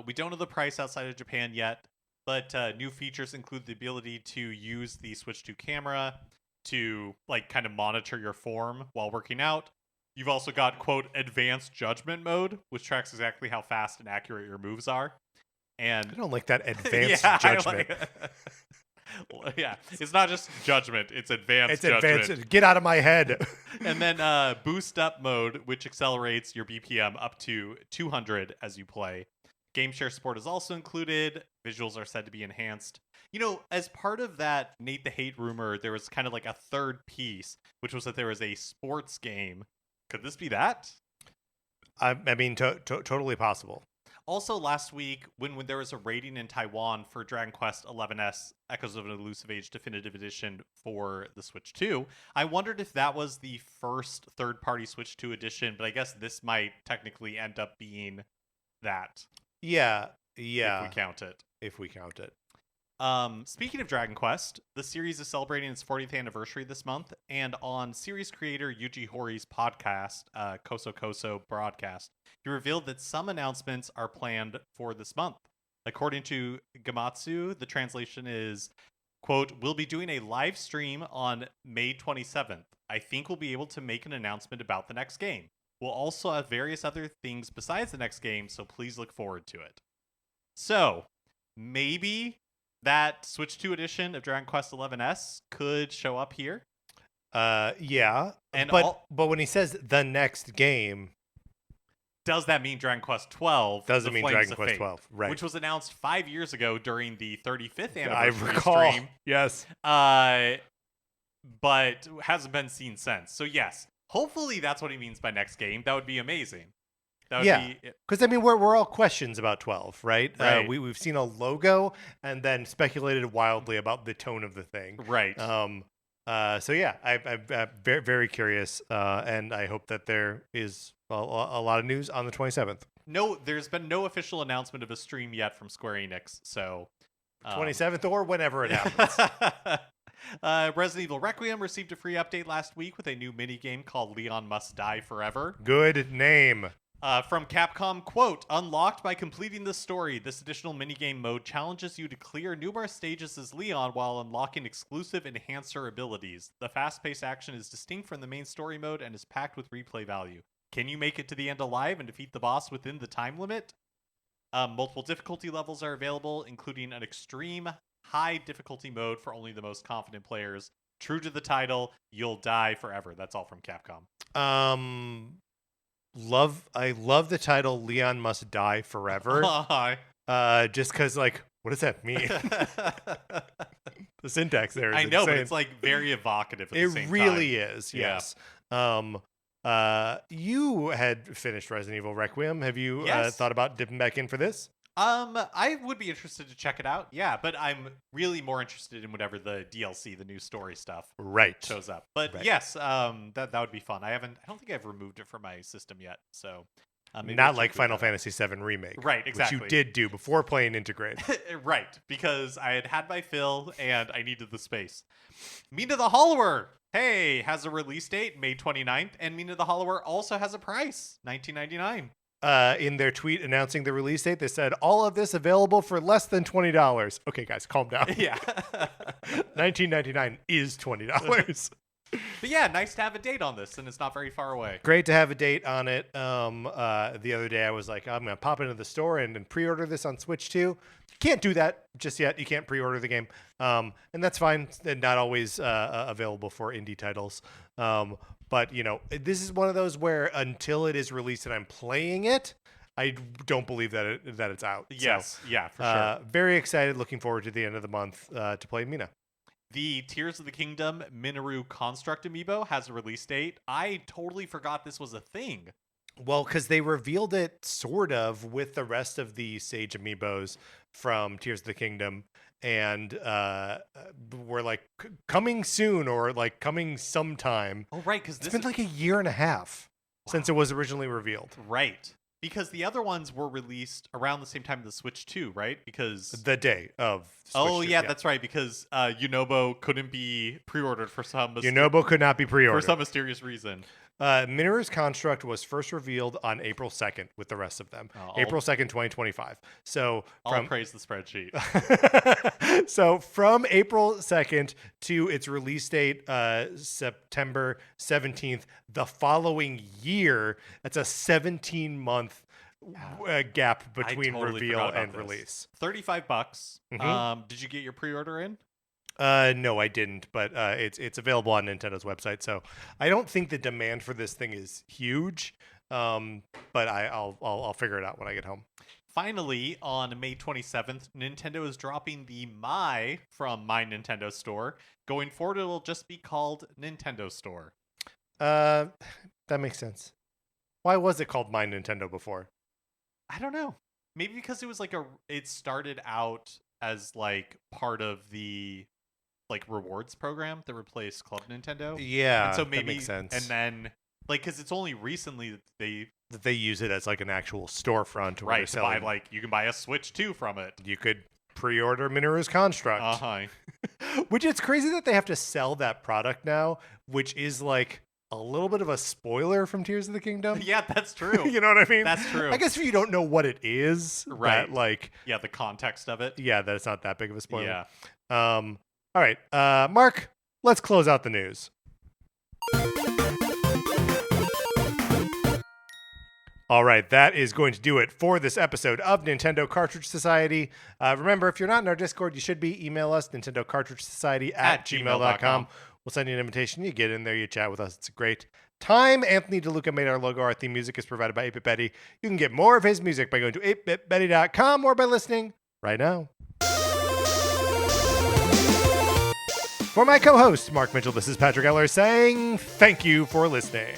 We don't know the price outside of Japan yet, but new features include the ability to use the Switch 2 camera to kind of monitor your form while working out. You've also got, quote, advanced judgment mode, which tracks exactly how fast and accurate your moves are. And I don't like that advanced judgment. It's not just judgment; it's advanced judgment. Advanced. Get out of my head. And then boost up mode, which accelerates your BPM up to 200 as you play. Game share support is also included. Visuals are said to be enhanced. As part of that Nate the Hate rumor, there was kind of like a third piece, which was that there was a sports game. Could this be that? I mean, totally possible. Also, last week, when there was a rating in Taiwan for Dragon Quest XI's Echoes of an Elusive Age Definitive Edition for the Switch 2, I wondered if that was the first third-party Switch 2 edition, but I guess this might technically end up being that. Yeah. If we count it. Speaking of Dragon Quest, the series is celebrating its 40th anniversary this month, and on series creator Yuji Horii's podcast, Koso Koso Broadcast, he revealed that some announcements are planned for this month. According to Gamatsu, the translation is, quote, "We'll be doing a live stream on May 27th. I think we'll be able to make an announcement about the next game. We'll also have various other things besides the next game, so please look forward to it." So, maybe that Switch 2 edition of Dragon Quest XI's could show up here. Yeah. But when he says the next game, does that mean Dragon Quest 12? Doesn't mean Dragon Quest 12, right? Which was announced 5 years ago during the 35th anniversary I recall. stream. Yes. But hasn't been seen since. So yes, hopefully that's what he means by next game. That would be amazing. Because I mean, we're all questions about 12, right? Right. We've seen a logo and then speculated wildly about the tone of the thing, right? So yeah, I'm very, very curious, and I hope that there is a lot of news on the 27th. No, there's been no official announcement of a stream yet from Square Enix, so 27th or whenever it happens. Resident Evil Requiem received a free update last week with a new minigame called Leon Must Die Forever. Good name. From Capcom, quote, "Unlocked by completing the story, this additional minigame mode challenges you to clear numerous stages as Leon while unlocking exclusive enhancer abilities. The fast-paced action is distinct from the main story mode and is packed with replay value. Can you make it to the end alive and defeat the boss within the time limit?" Multiple difficulty levels are available, including an extreme high difficulty mode for only the most confident players. True to the title, you'll die forever. That's all from Capcom. I love the title Leon Must Die Forever. Just because, like, what does that mean? The syntax there is I know, insane. but it's like very evocative at the same time. It really is, yes. You had finished Resident Evil Requiem. Have you thought about dipping back in for this? I would be interested to check it out, yeah, but I'm really more interested in whatever the DLC, the new story stuff, shows up. But yes, that would be fun. I don't think I've removed it from my system yet, so not like Final Fantasy VII Remake, right? Exactly, which you did do before playing Integrate, right? Because I had my fill and I needed the space. Mina the Hollower, hey, has a release date May 29th, and Mina the Hollower also has a price, $19.99. In their tweet announcing the release date, they said, all of this available for less than $20. Okay, guys, calm down. Yeah. $19.99 is $20. But yeah, nice to have a date on this, and it's not very far away. Great to have a date on it. The other day I was like, I'm going to pop into the store and pre-order this on Switch 2. Can't do that just yet. You can't pre-order the game. And that's fine. And not always available for indie titles. But, you know, this is one of those where until it is released and I'm playing it, I don't believe that it's out. Yes, So, yeah, for sure. Very excited. Looking forward to the end of the month to play Mina. The Tears of the Kingdom Minoru Construct amiibo has a release date. I totally forgot this was a thing. Well, because they revealed it sort of with the rest of the Sage amiibos from Tears of the Kingdom, and we're like coming soon or like coming sometime. Oh, right, because It's been like a year and a half since it was originally revealed. Right. Because the other ones were released around the same time as the Switch 2, right? Because the day of Switch 2, yeah, that's right. Because Yunobo couldn't be pre-ordered for some Yunobo could not be pre-ordered for some mysterious reason. Minoru's Construct was first revealed on April 2nd with the rest of them. April 2nd, 2025. So I'll praise the spreadsheet. So from April 2nd to its release date, September 17th, the following year, that's a 17-month gap between reveal and release. $35. Mm-hmm. Did you get your pre-order in? No, I didn't, but it's available on Nintendo's website. So I don't think the demand for this thing is huge, but I'll figure it out when I get home. Finally, on May 27th, Nintendo is dropping the My from My Nintendo Store. Going forward, it will just be called Nintendo Store. That makes sense. Why was it called My Nintendo before? I don't know. Maybe because it was like it started out as like part of the like rewards program that replaced Club Nintendo. Yeah, and so maybe that makes sense. And then like because it's only recently that they use it as like an actual storefront, right? To buy like you can buy a Switch 2 from it. You could pre-order Minoru's Construct. Which it's crazy that they have to sell that product now, which is like a little bit of a spoiler from Tears of the Kingdom. Yeah, that's true. You know what I mean? That's true. I guess if you don't know what it is, right? That, like, yeah, the context of it. Yeah, that it's not that big of a spoiler. Yeah. All right, Mark, let's close out the news. All right, that is going to do it for this episode of Nintendo Cartridge Society. Remember, if you're not in our Discord, you should be. Email us, Nintendo Cartridge Society at gmail.com. We'll send you an invitation. You get in there, you chat with us. It's a great time. Anthony DeLuca made our logo. Our theme music is provided by 8-Bit Betty. You can get more of his music by going to 8bitbetty.com or by listening right now. For my co-host, Mark Mitchell, this is Patrick Eller saying thank you for listening.